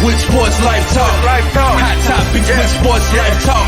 with Sports Life Talk. Hot topics with Sports Life Talk.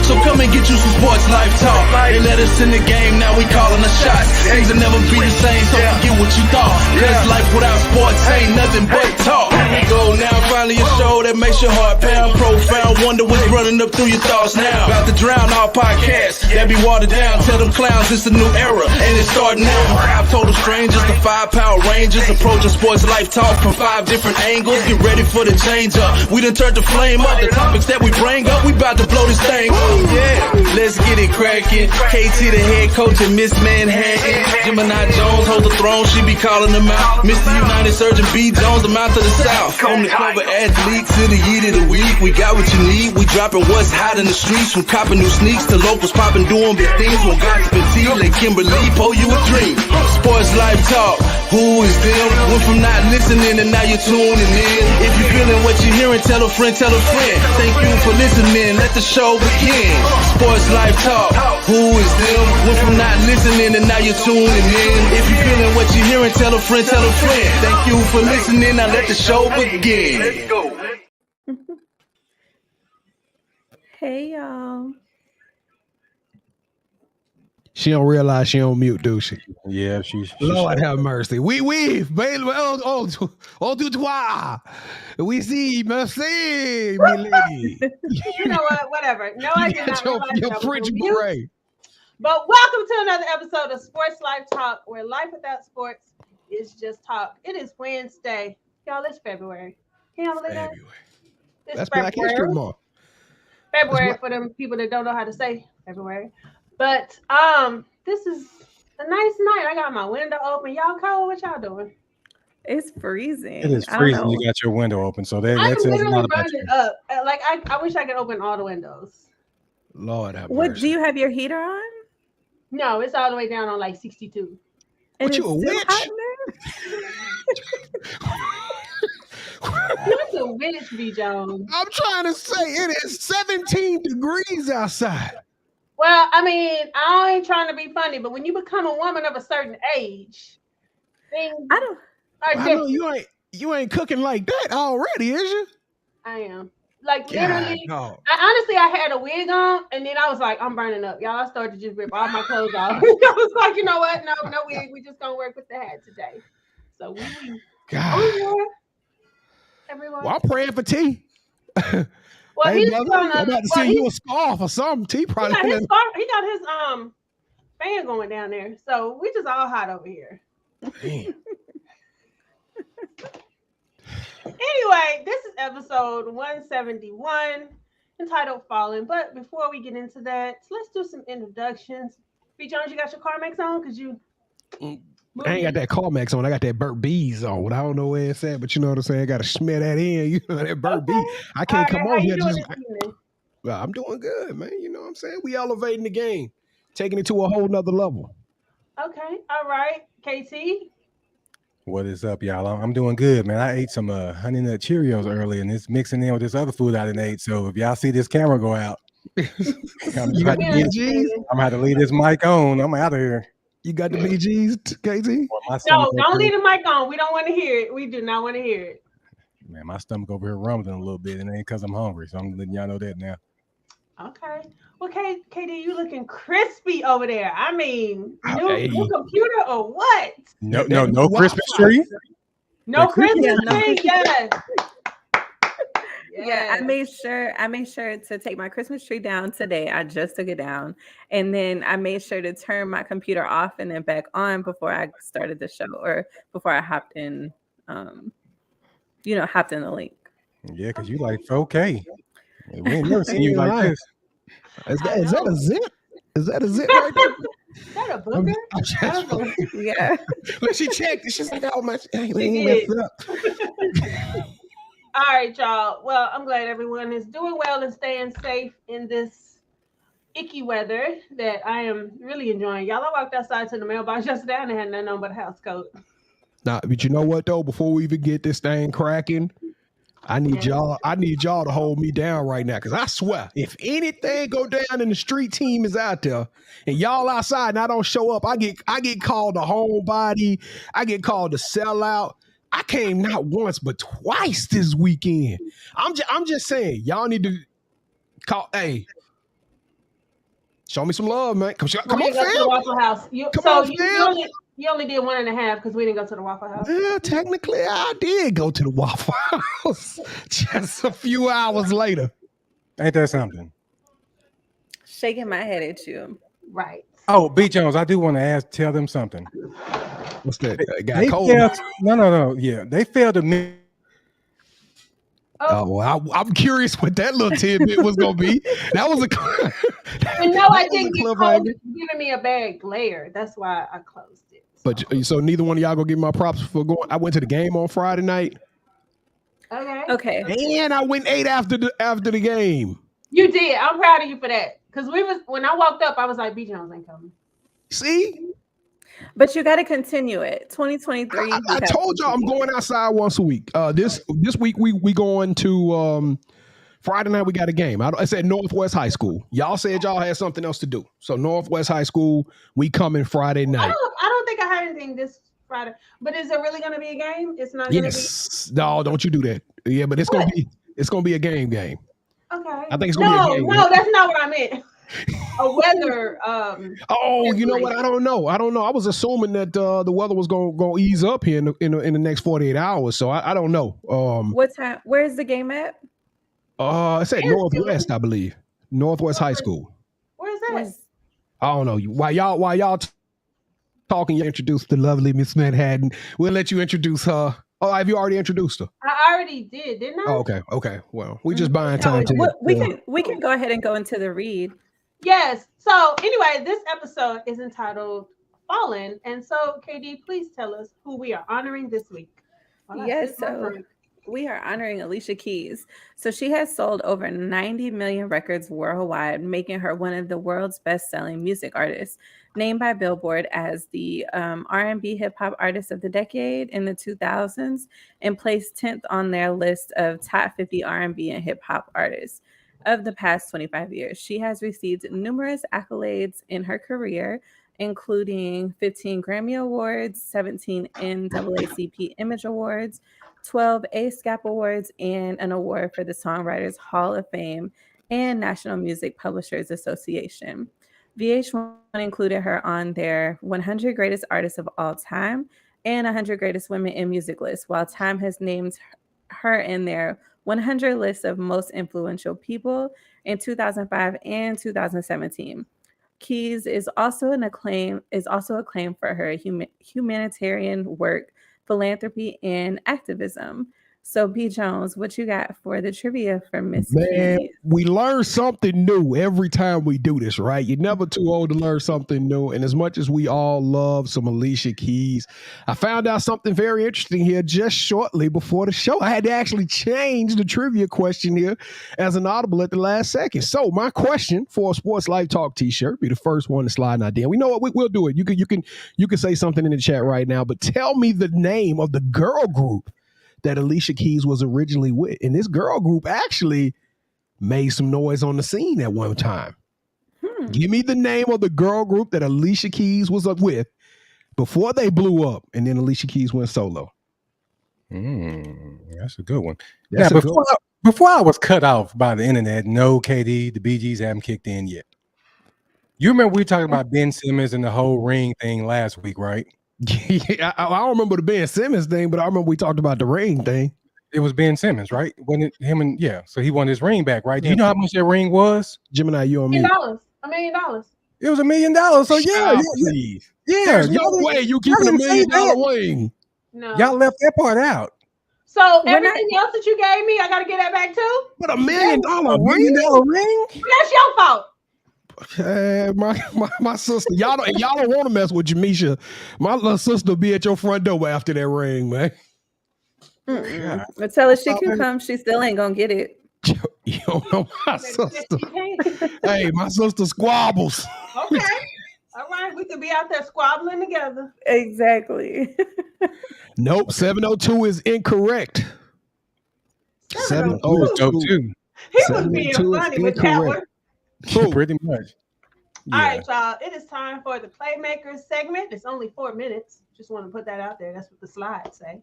So come and get you some Sports Life Talk. They let us in the game, now we calling the shots. Things will never be the same, so forget what you thought. Cause life without sports ain't nothing but talk. Here we go now, finally a show that makes your heart pound. Profound, wonder what's running up through your thoughts now. About to drown all podcasts that be watered down. Tell them clowns it's a new era, and it's starting now. 5 total strangers, the 5 Power Rangers, approaching Sports Life Talk from 5 different angles. Get ready for the change up. We done turned the flame up. The topics that we bring up, we about to blow this thing up. Yeah, let's get it cracking. KT the head coach and Ms.Manhattan. Gemini Jones holds the throne, she be calling them out. Mr. United Surgeon B. Jones, I'm out to the south. From the cover athletes to the year of the week. We got what you need, we dropping what's hot in the streets. From copping new sneaks to locals popping, doing big things. From gossip and tea, let Kimberly pour you a dream. Sports Life Talk, who is them? Went from not listening and now you're tuning in. If you're feeling what you're hearing, tell a friend, tell a friend. Thank you for listening, let the show begin. Sports Life Talk, who is them? Went from not listening and now you're tuning in. If you're feeling what you're hearing, tell a friend, tell a friend. Thank you for listening, now let the show begin. Let's go. Hey, y'all. She don't realize she on mute, do she? Yeah, she's Lord have mercy. Oui, baby. Oh, du toi. We see, merci, my lady. You know what? Whatever. No, I did not realize your that French was beret. But welcome to another episode of Sports Life Talk, where life without sports is just talk. It is Wednesday. Y'all, it's February. Can y'all believe that? It's That's Black History Month. February for them people that don't know how to say February. But this is a nice night. I got my window open. Y'all cold? What y'all doing? It's freezing. It is freezing. You got your window open, so that's literally burning up. Like I wish I could open all the windows. Lord have What mercy. do you have your heater on? No, it's all the way down on like 62. And What, you a witch? You're a witch, B. Jones. I'm trying to say it is 17 degrees outside. Well, I mean, I ain't trying to be funny, but when you become a woman of a certain age, things are different. You ain't cooking like that already, is you? I am. Like God, literally, no. I had a wig on, and then I was like, I'm burning up. Y'all, I started to just rip all my clothes off. I was like, you know what? No wig. We just gonna work with the hat today. So God. Everyone. Well, I'm praying for T. Well, hey, he's brother, gonna. I'm about to send you a scarf or something. T probably. He got his fan going down there, so we just all hot over here. Anyway, this is episode 171 entitled Fallin. But before we get into that, let's do some introductions. B. Jones, you got your CarMax on? Because you... I ain't got that CarMax on. I got that Burt Bees on. I don't know where it's at, but you know what I'm saying? I got to smear that in. You know, that Burt Bee. I can't come on here just... Well, I'm doing good, man. You know what I'm saying? We elevating the game, taking it to a whole nother level. Okay. All right. KT? What is up, y'all? I'm doing good, man. I ate some Honey Nut Cheerios earlier, and it's mixing in with this other food I done ate. So if y'all see this camera go out, I'm gonna have to leave this mic on. I'm out of here. You got the BGs, KT? No, don't leave the mic on. We don't want to hear it. We do not want to hear it. Man, my stomach over here rumbling a little bit, and it ain't because I'm hungry. So I'm letting y'all know that now. Okay. Well, KD, you looking crispy over there. I mean, new computer or what? No Christmas tree? No Christmas tree, yes. Yeah, I made sure to take my Christmas tree down today. I just took it down. And then I made sure to turn my computer off and then back on before I started the show or before I hopped in, hopped in the link. Yeah, because you like 4K. We ain't never seen you like this. Is that a zip? Is that a zip right there? Is that a booger? Yeah. Look, she checked. She's like, oh my, ain't messed up. All right, y'all. Well, I'm glad everyone is doing well and staying safe in this icky weather that I am really enjoying. Y'all, I walked outside to the mailbox yesterday and I had nothing on but a house coat. Nah, but you know what though? Before we even get this thing cracking, I need y'all to hold me down right now, because I swear, if anything go down and the street team is out there and y'all outside and I don't show up, I get called a homebody, I get called a sellout. I came not once but twice this weekend. I'm just saying, y'all need to call. Hey, show me some love, man. Come on, go to the Waffle House. You only did 1.5 because we didn't go to the Waffle House. Yeah, technically, I did go to the Waffle House just a few hours later. Ain't that something? Shaking my head at you. Right. Oh, B. Jones, I do want to tell them something. What's that? They failed, no. Yeah, they failed to. Oh, well, I'm curious what that little tidbit was gonna be. That was I didn't giving me a bad glare. That's why I closed it. But so neither one of y'all gonna give me my props for going. I went to the game on Friday night. Okay. And I went 8 after the game. You did. I'm proud of you for that. Because when I walked up, I was like, B. Jones ain't coming. See? But you got to continue it. 2023. I told y'all I'm going outside once a week. This week we going to Friday night. We got a game. I said Northwest High School. Y'all said y'all had something else to do. So Northwest High School, we coming Friday night. I don't think I heard anything this Friday. But is it really going to be a game? It's not. Yes. No, don't you do that. Yeah, but it's gonna be a game. Okay. I think it's gonna be a game. No, that's not what I meant. A weather. You know what? I don't know. I was assuming that the weather was gonna ease up here in the next 48 hours. So I don't know. What time? Where's the game at? It's at Northwest, I believe. Northwest High School. Where's that? I don't know. While y'all talking, you introduced the lovely Ms.Manhattan. We'll let you introduce her. Oh, have you already introduced her? I already did, didn't I? Oh, okay. Well, we just buying time to we can go ahead and go into the read. Yes. So anyway, this episode is entitled Fallin. And so, KD, please tell us who we are honoring this week. So we are honoring Alicia Keys. So she has sold over 90 million records worldwide, making her one of the world's best-selling music artists, named by Billboard as the R&B hip-hop artist of the decade in the 2000s, and placed 10th on their list of top 50 R&B and hip-hop artists of the past 25 years. She has received numerous accolades in her career, including 15 Grammy Awards, 17 NAACP Image Awards, 12 ASCAP Awards, and an award for the Songwriters Hall of Fame and National Music Publishers Association. VH1 included her on their 100 Greatest Artists of All Time and 100 Greatest Women in Music list, while Time has named her in their 100 list of most influential people in 2005 and 2017. Keys is also acclaimed for her humanitarian work, philanthropy, and activism. So, B. Jones, what you got for the trivia for Miss Keys? We learn something new every time we do this, right? You're never too old to learn something new. And as much as we all love some Alicia Keys, I found out something very interesting here just shortly before the show. I had to actually change the trivia question here as an audible at the last second. So my question for a Sports Life Talk t-shirt, be the first one to slide an idea. We know what we'll do it. You can say something in the chat right now, but tell me the name of the girl group that Alicia Keys was originally with. And this girl group actually made some noise on the scene at one time. Give me the name of the girl group that Alicia Keys was up with before they blew up, and then Alicia Keys went solo. That's a good one. Before I was cut off by the internet, no, KD, the BGs haven't kicked in yet. You remember we were talking about Ben Simmons and the whole ring thing last week, right? Yeah, I don't remember the Ben Simmons thing, but I remember we talked about the ring thing. It was Ben Simmons, right? So he won his ring back, right? Do you know how much that ring was? Gemini, you on me? $1 million. It was $1 million. So There's no way you keeping $1 million ring. No, y'all left that part out. So everything else that you gave me, I got to get that back too. But $1 million ring? That's your fault. My sister, y'all don't want to mess with Jamisha. My little sister will be at your front door after that ring, man. But tell her she can come. She still ain't gonna get it. You don't know my sister. Hey, my sister squabbles. Okay. All right. We could be out there squabbling together. Exactly. Nope. 702 is incorrect. 702. He was being funny with that one. Pretty much. Yeah. All right, y'all. It is time for the Playmaker segment. It's only 4 minutes. Just want to put that out there. That's what the slides say.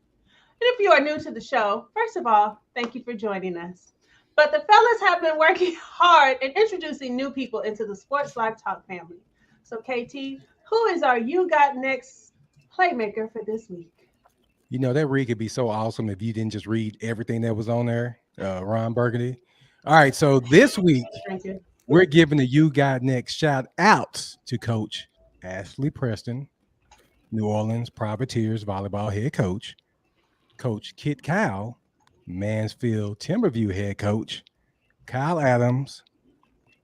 if you are new to the show, first of all, thank you for joining us. But the fellas have been working hard and introducing new people into the Sports Life Talk family. So, KT, who is our You Got Next playmaker for this week? You know, that read could be so awesome if you didn't just read everything that was on there, Ron Burgundy. All right, so this week, we're giving the You Got Next shout outs to Coach Ashley Preston, New Orleans Privateers volleyball head coach, Coach Kit Kyle, Mansfield Timberview head coach, Kyle Adams,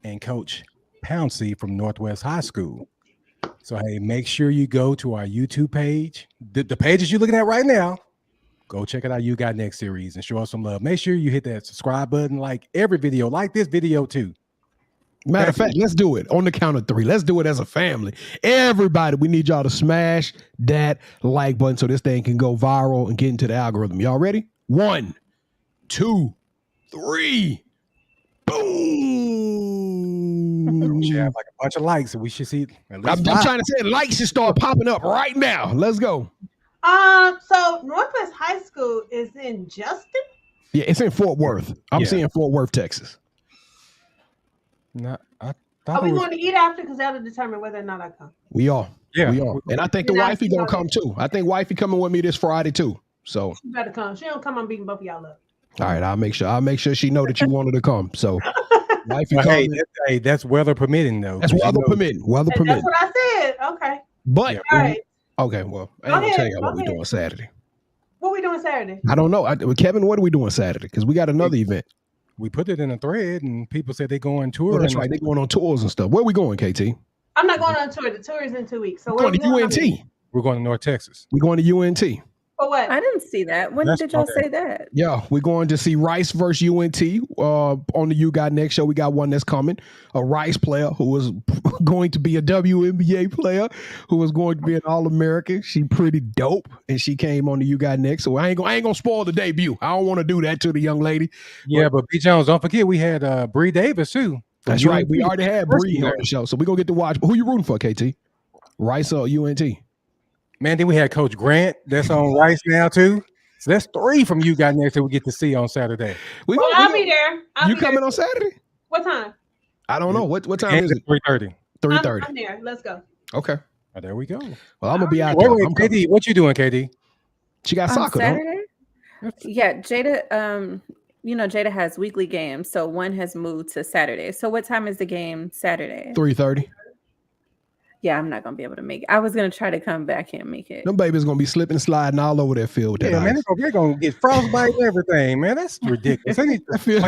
and Coach Pouncey from Northwest High School. So, hey, make sure you go to our YouTube page. The pages you're looking at right now, go check out our You Got Next series and show us some love. Make sure you hit that subscribe button, like every video, like this video too. Matter of fact, let's do it on the count of 3. Let's do it as a family. Everybody, we need y'all to smash that like button so this thing can go viral and get into the algorithm. Y'all ready? 1, 2, 3. Boom. We should have like a bunch of likes, and we should see. I'm trying to say likes should start popping up right now. Let's go. So Northwest High School is in Justin? Yeah, it's in Fort Worth. I'm seeing Fort Worth, Texas. No, Are we going to eat after? Because that'll determine whether or not I come. We are. Yeah. We are. And I think the wifey gonna come too. I think wifey coming with me this Friday too. So she better come. She don't come, I'm beating both of y'all up. All right, I'll make sure she know that you wanted to come. So wifey hey, that's weather permitting though. That's weather permitting. Weather permitting. That's what I said. Okay. But all right. Okay, well, I ain't gonna tell you what we're doing Saturday. What we doing Saturday? I don't know. Kevin, what are we doing Saturday? Because we got another event. We put it in a thread, and people said they go on tour. Oh, that's right. They're going on tours and stuff. Where are we going, KT? I'm not going on tour. The tour is in 2 weeks. So we're going to UNT. We're going to North Texas. We're going to UNT. For what? I didn't see that. When did y'all say that? Yeah, we're going to see Rice versus UNT on the You Got Next show. We got one that's coming. A Rice player who is going to be a WNBA player, who is going to be an All-American. She pretty dope, and she came on the You Got Next. So I ain't gonna spoil the debut. I don't want to do that to the young lady. Yeah, but B. Jones, don't forget we had Bree Davis too. That's right. We already had Bree on the show, so we're gonna get to watch. Who you rooting for, KT? Rice or UNT? Man, then we had Coach Grant that's on Rice now too. So that's 3 from You Got Next that we get to see on Saturday. I'll be there. You coming on Saturday? What time? I don't know. What time is it? 3:30. 3:30. I'm there. Let's go. Okay. Oh, there we go. Well, I'm gonna be out there. Wait, KD, what you doing, KD? She got soccer Saturday. Yeah, Jada. Jada has weekly games, so one has moved to Saturday. So what time is the game Saturday? 3:30. Yeah, I'm not gonna be able to make it. I was gonna try to come back and make it. Them babies gonna be slipping and sliding all over that field. With that man, they're gonna get frostbite and everything, man. That's ridiculous. I feel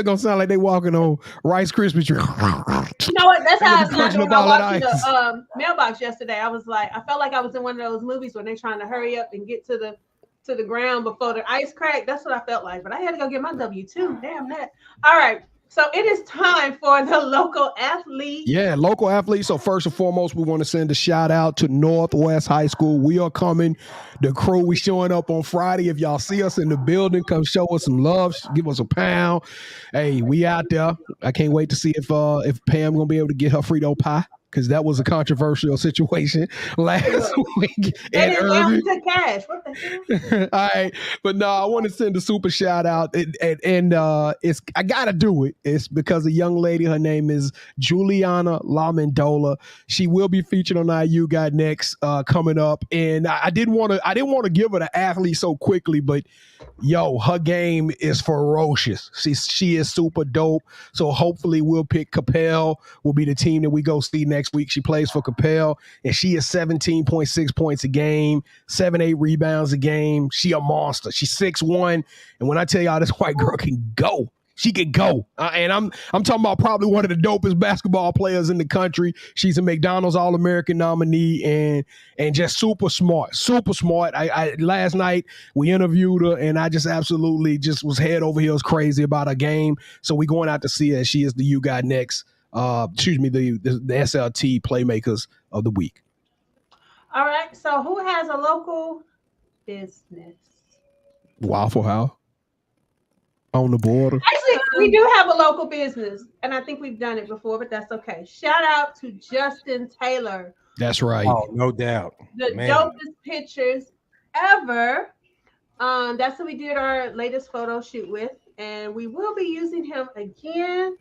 gonna sound like they walking on Rice Krispie treat. You know what? That's how I was when I walked to the mailbox yesterday. I was like, I felt like I was in one of those movies when they're trying to hurry up and get to the ground before the ice cracked. That's what I felt like. But I had to go get my W-2. Damn that. All right. So it is time for the local athlete. Yeah, local athlete. So first and foremost, we want to send a shout out to Northwest High School. We are coming. The crew, we showing up on Friday. If y'all see us in the building, come show us some love. Give us a pound. Hey, we out there. I can't wait to see if Pam gonna be able to get her Frito pie, because that was a controversial situation last week. And Irving to cash. What the hell? All right, but no, I want to send a super shout out, and it's I gotta do it. It's because a young lady. Her name is Juliana Lamendola. She will be featured on our You Got Next coming up, and I didn't want to give her the athlete so quickly, but yo, her game is ferocious. She is super dope. So hopefully we'll pick Capel. Will be the team that we go see next week. She plays for Capel, and she is 17.6 points a game, 7-8 rebounds a game. She a monster. She's 6'1", and when I tell y'all this white girl can go, she can go. And I'm talking about probably one of the dopest basketball players in the country. She's a McDonald's All-American nominee and just super smart, super smart. I last night we interviewed her, and I just absolutely just was head over heels crazy about her game. So we going out to see her. She is the You Got Next, the SLT Playmakers of the week. All right. So who has a local business? Waffle House. On the border. Actually, we do have a local business, and I think we've done it before, but that's okay. Shout out to Justin Taylor. That's right. Oh, no doubt. The dopest pictures ever. That's who we did our latest photo shoot with, and we will be using him again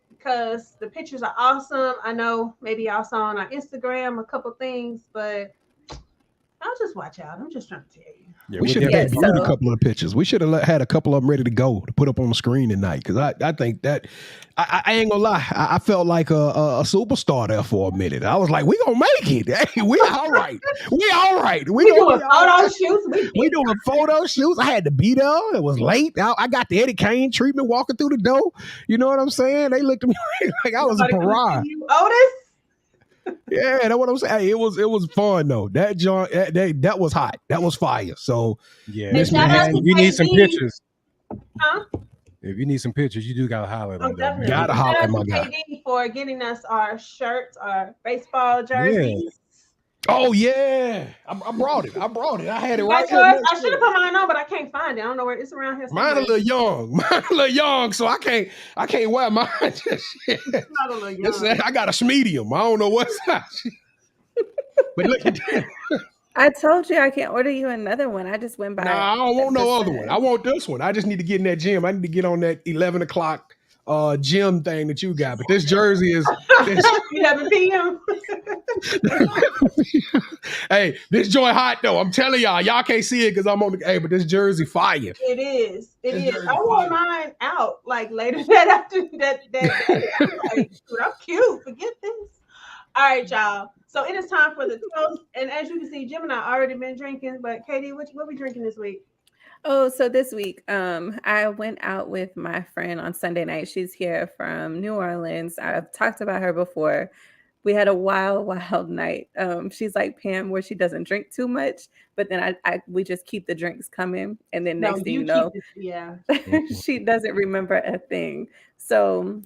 because the pictures are awesome. I know maybe y'all saw on our Instagram a couple things, but I'll just watch out. I'm just trying to tell you. Yeah, we should have a couple of the pictures. We should have had a couple of them ready to go to put up on the screen tonight, because I think that I ain't gonna lie, I felt like a superstar there for a minute. I was like, we gonna make it. Hey, we all right. We all right. We doing photo shoots. We doing photo shoots. I had to be there. It was late. I got the Eddie Kane treatment walking through the door. You know what I'm saying? They looked at me like I was a pariah. Otis? Yeah, that's what I'm saying. Hey, it was fun though. That joint, that was hot. That was fire. So yeah, Ms.Manhattan, you need some pictures. Huh? If you need some pictures, you do gotta holler at them. Gotta holler at my guy for getting us our shirts, our baseball jerseys. Yeah. Oh yeah, I brought it. I had it right here. I should have put mine on, but I can't find it. I don't know where it's around here. Mine a little young. So I can't wear mine. It's not a little young. I got a medium. I don't know what size. But look at that. I told you I can't order you another one. I just went by. Nah, I don't want no other one. I want this one. I just need to get in that gym. I need to get on that 11 o'clock gym thing that you got. But this jersey is 11 p.m. Hey, this joint hot though. I'm telling y'all can't see it because I'm on the. Hey, but this jersey fire. It is. I wore mine out like later that afternoon. That like, dude, I'm cute. Forget this. All right, y'all. So it is time for the toast. And as you can see, Gemini already been drinking. But Katie, what we drinking this week? Oh, so this week, I went out with my friend on Sunday night. She's here from New Orleans. I've talked about her before. We had a wild night. She's like Pam, where she doesn't drink too much, but then we just keep the drinks coming, and then next thing you know, she doesn't remember a thing. So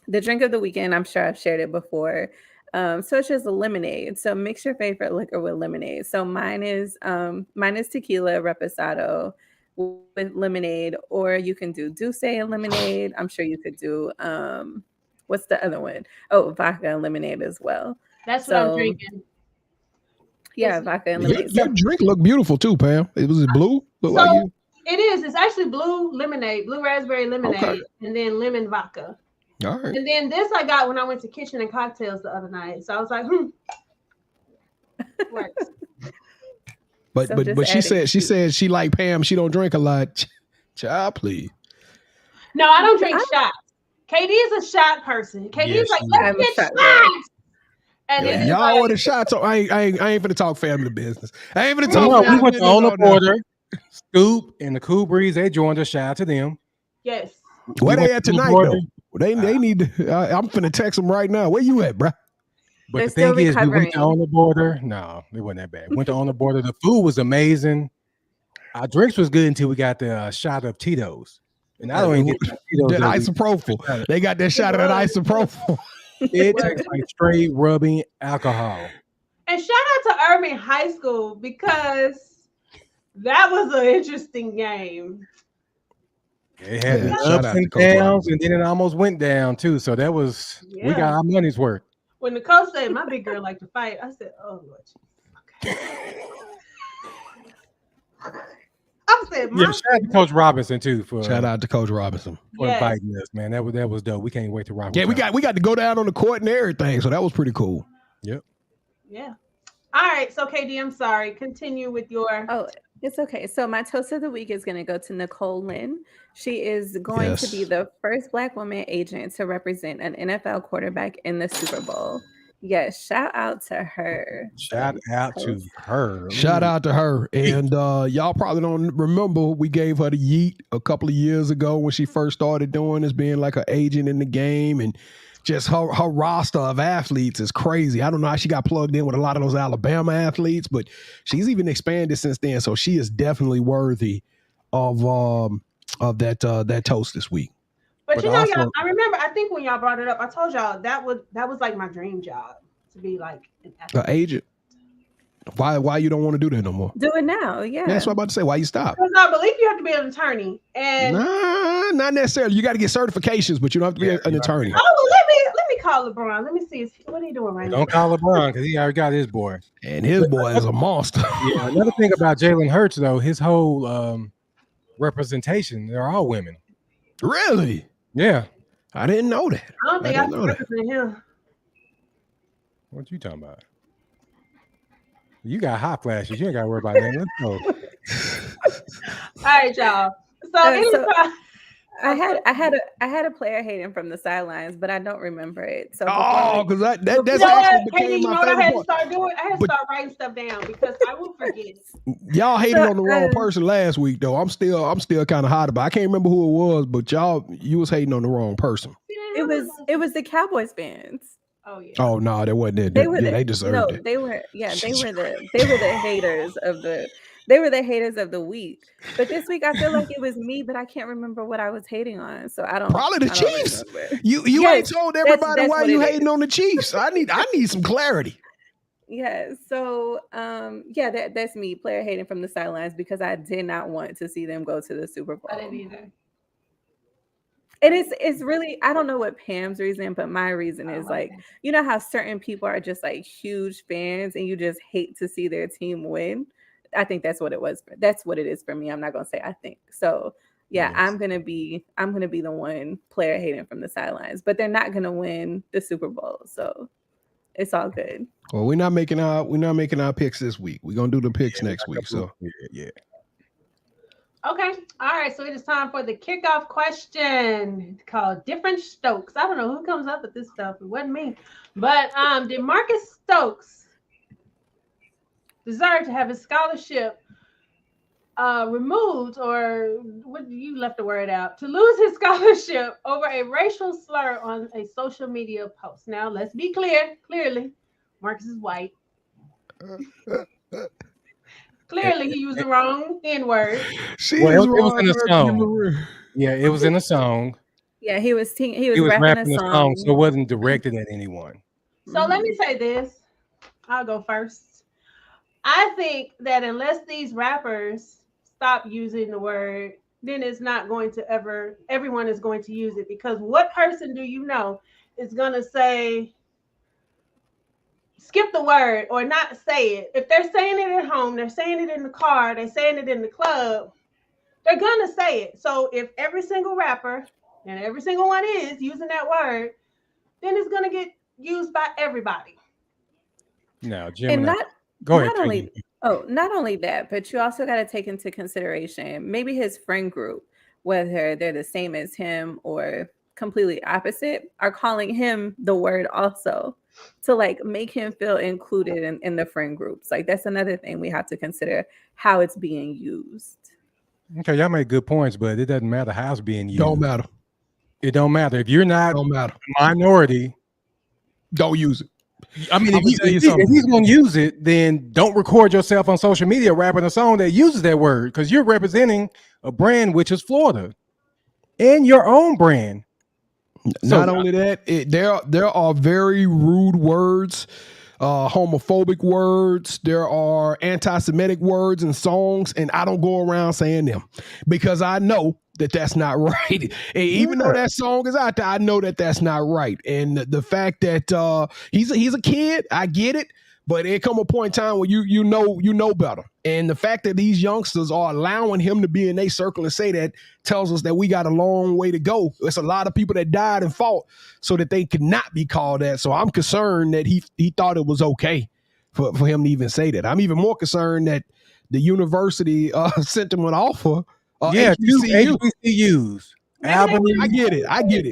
the drink of the weekend, I'm sure I've shared it before. So it's just a lemonade. So mix your favorite liquor with lemonade. So mine is tequila reposado with lemonade, or you can do Douce and lemonade. I'm sure you could do what's the other one? Oh, vodka and lemonade as well. That's what I'm drinking. Yeah, vodka and lemonade. Your drink looked beautiful too, Pam. Was it blue? Look like you? It is. It's actually blue lemonade, blue raspberry lemonade, and then lemon vodka. All right. And then this I got when I went to Kitchen and Cocktails the other night. So I was like, works. But she said she like Pam. She don't drink a lot. Child, please. No, I don't drink shots. Katie is a shot person. Katie is like, let's get shots. And y'all order shots. I ain't finna talk family business. I ain't finna talk. We went on the border. Scoop and the Cool Breeze. They joined us. Shout out to them. Yes. Where they at tonight though? They need to. I'm finna text them right now. Where you at, bro? But the thing is, we went to On the Border. No, it wasn't that bad. We went to On the Border. The food was amazing. Our drinks was good until we got the shot of Tito's. And I don't even get Tito's. That isopropyl. They got that shot of that isopropyl. It tastes like straight rubbing alcohol. And shout out to Irving High School because that was an interesting game. It had ups and downs, and then it almost went down too. So that was we got our money's worth. When the coach said my big girl liked to fight, I said, "Oh Lord, okay." I said, shout out to Coach Robinson too for inviting us, man. That was dope. We can't wait to rock. Yeah, we got to go down on the court and everything, so that was pretty cool. Yep. Yeah. All right, so KD, I'm sorry. Continue with your. Oh, it's okay. So my toast of the week is going to go to Nicole Lynn. She is going to be the first Black woman agent to represent an NFL quarterback in the Super Bowl. Yes, shout out to her. Shout out to her. Shout out to her. And y'all probably don't remember, we gave her the yeet a couple of years ago when she first started doing this, being like an agent in the game. And just her roster of athletes is crazy. I don't know how she got plugged in with a lot of those Alabama athletes, but she's even expanded since then. So she is definitely worthy of that toast this week. But you know, y'all, I remember, I think when y'all brought it up, I told y'all that was like my dream job, to be like an agent. Why you don't want to do that no more? Do it now, yeah. That's what I'm about to say. Why you stop? Because I believe you have to be an attorney. And nah, not necessarily. You got to get certifications, but you don't have to be an attorney. Oh, let me call call LeBron. Let me see. What are you doing right now? Don't call LeBron because he already got his boy. And his boy is a monster. Yeah. Another thing about Jalen Hurts, though, his whole representation, they're all women. Really? Yeah. I didn't know that. I don't think I can represent him. What you talking about? You got hot flashes. You ain't got to worry about that. Let's go. All right, y'all. So I had a player hating from the sidelines, but I don't remember it. So because that's actually became my favorite I had to start doing. I had to start writing stuff down because I will forget. Y'all hated on the wrong person last week, though. I'm still kind of hot about. I can't remember who it was, but you was hating on the wrong person. It was the Cowboys fans. Oh yeah. Oh no, that wasn't it. They deserved it. They were the haters of the. They were the haters of the week. But this week, I feel like it was me, but I can't remember what I was hating on. So I don't. Probably the Chiefs. You ain't told everybody why you hating on the Chiefs. I need some clarity. Yeah. So that's me, player hating from the sidelines because I did not want to see them go to the Super Bowl. I didn't either. And it's really, I don't know what Pam's reason, but my reason is like, you know how certain people are just like huge fans and you just hate to see their team win. I think that's what it was. That's what it is for me. I'm not gonna say I think. So yeah, yes. I'm gonna be the one player hating from the sidelines, but they're not gonna win the Super Bowl. So it's all good. Well, we're not making our picks this week. We're gonna do the picks next week. So yeah. Okay. All right. So it is time for the kickoff question called Different Stokes. I don't know who comes up with this stuff. It wasn't me. But did Marcus Stokes deserve to have his scholarship removed, or what you left the word out, to lose his scholarship over a racial slur on a social media post? Now, let's be clearly, Marcus is white. Clearly, he used the wrong N-word. It was in a song. Yeah, it was in a song. Yeah, he was rapping a song. So it wasn't directed at anyone. So let me say this. I'll go first. I think that unless these rappers stop using the word, then it's not going to everyone is going to use it, because what person do you know is going to say, skip the word or not say it? If they're saying it at home, they're saying it in the car, they're saying it in the club, they're going to say it. So if every single rapper, and every single one is using that word, then it's going to get used by everybody. Now, Gemini. Go ahead. Not only that, but you also got to take into consideration maybe his friend group, whether they're the same as him or completely opposite, are calling him the word also to like make him feel included in the friend groups. Like that's another thing we have to consider, how it's being used. Okay, y'all make good points, but it doesn't matter how it's being used. Don't matter. It don't matter. If you're not a minority, don't use it. I mean, if he's going to use it, then don't record yourself on social media rapping a song that uses that word, because you're representing a brand, which is Florida, and your own brand. Not only that, there are very rude words, homophobic words. There are anti-Semitic words and songs, and I don't go around saying them because I know that that's not right. And even though that song is out there, I know that that's not right. And the fact that he's a kid, I get it, but it come a point in time where you know better. And the fact that these youngsters are allowing him to be in their circle and say that tells us that we got a long way to go. It's a lot of people that died and fought so that they could not be called that. So I'm concerned that he thought it was okay for him to even say that. I'm even more concerned that the university sent him an offer. HBCUs. I get it. I get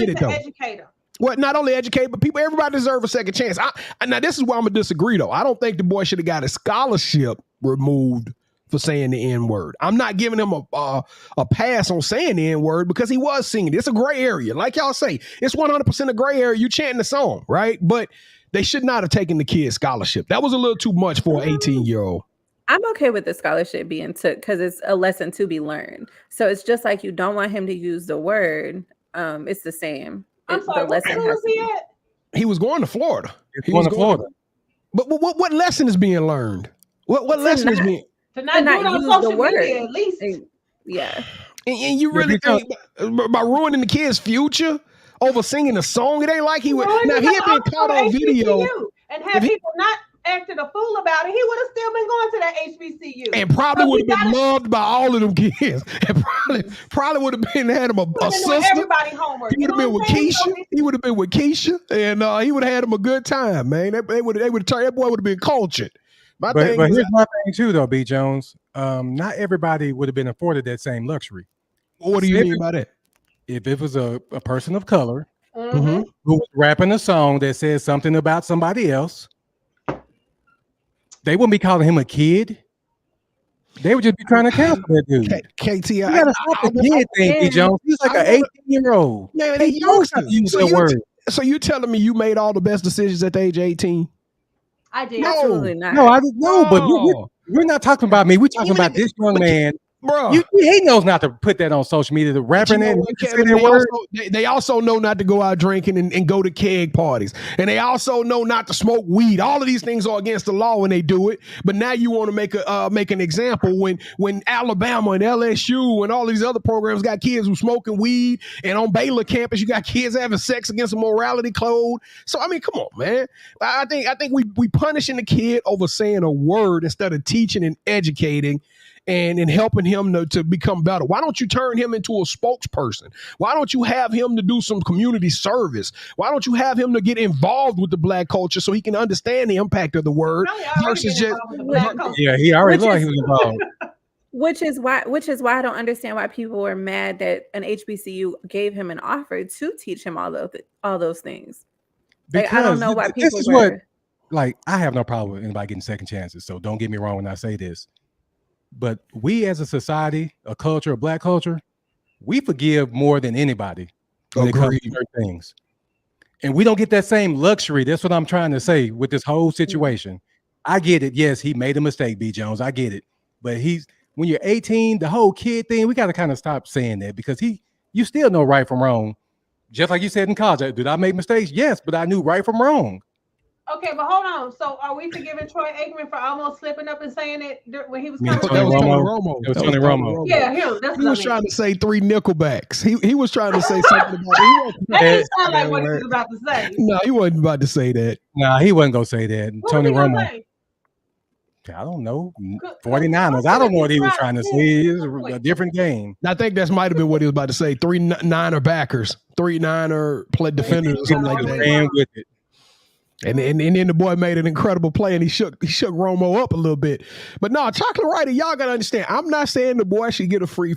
it though. Educator. Well, not only educate, but everybody deserve a second chance. Now, this is where I'm gonna disagree though. I don't think the boy should have got his scholarship removed for saying the N-word. I'm not giving him a pass on saying the N-word because he was singing. It's a gray area. Like y'all say, it's 100% a gray area. You chanting the song, right? But they should not have taken the kid's scholarship. That was a little too much for an 18-year-old. I'm okay with the scholarship being took because it's a lesson to be learned. So it's just like you don't want him to use the word. It's the same. I'm sorry, what school was he at? He was going to Florida. He was going to Florida. But what lesson is being learned? What lesson is being? To not do it on social media, at least. Yeah. And you really think by ruining the kid's future over singing a song. It ain't like he would. Now, he had been caught on video. And had people not acted a fool about it, he would have still been going to that HBCU. And probably would have been loved by all of them kids. And probably would have been had him a sister. Everybody homework. He would have been with Keisha. He would have been with Keisha, and he would have had him a good time, man. They would have turned, that boy would have been cultured. But here's my thing too, though, B. Jones. Not everybody would have been afforded that same luxury. What do you mean by that? If it was a person of color who was rapping a song that says something about somebody else, they wouldn't be calling him a kid. They would just be trying to counsel that dude. KT, you gotta stop the kid thing, B. Jones. He's like an 18-year-old. Yeah, he knows how to use that word. So you telling me you made all the best decisions at the age of 18? I did. No. Absolutely not. No, I didn't know, but we're not talking about me. We're talking about this young man. Bro, he knows not to put that on social media. The rapping they also know not to go out drinking and go to keg parties, and they also know not to smoke weed. All of these things are against the law when they do it. But now you want to make an example when Alabama and LSU and all these other programs got kids who smoking weed, and on Baylor campus you got kids having sex against a morality code. So I mean, come on, man. I think we punishing the kid over saying a word instead of teaching and educating and helping him to become better. Why don't you turn him into a spokesperson? Why don't you have him to do some community service? Why don't you have him to get involved with the black culture so he can understand the impact of the word versus just he already looked like he was involved. Which is why I don't understand why people were mad that an HBCU gave him an offer to teach him all those things. Like, I don't know why people like, I have no problem with anybody getting second chances. So don't get me wrong when I say this. But we as a society, a culture, a black culture, we forgive more than anybody when it comes to certain things. And we don't get that same luxury. That's what I'm trying to say with this whole situation. I get it. Yes, he made a mistake, B. Jones. I get it. But when you're 18, the whole kid thing, we got to kind of stop saying that, because you still know right from wrong. Just like you said in college, did I make mistakes? Yes, but I knew right from wrong. Okay, but hold on. So are we forgiving Troy Aikman for almost slipping up and saying it when he was coming? That was Tony Romo. It was Tony Romo. Yeah, him. He was trying to say 3 Nickelbacks. He was trying to say something about it. That didn't sound like what he was about to say. No, he wasn't about to say that. No, he wasn't going to say that. What Tony was he Romo. I don't know. 49ers. I don't know what he was trying to say. It was a different game. I think that might have been what he was about to say. 3 Niner backers, 3 Niner play defenders or something like that. Ran with it. And then the boy made an incredible play, and he shook Romo up a little bit. But no, Chocolate Writer, y'all gotta understand. I'm not saying the boy should get a free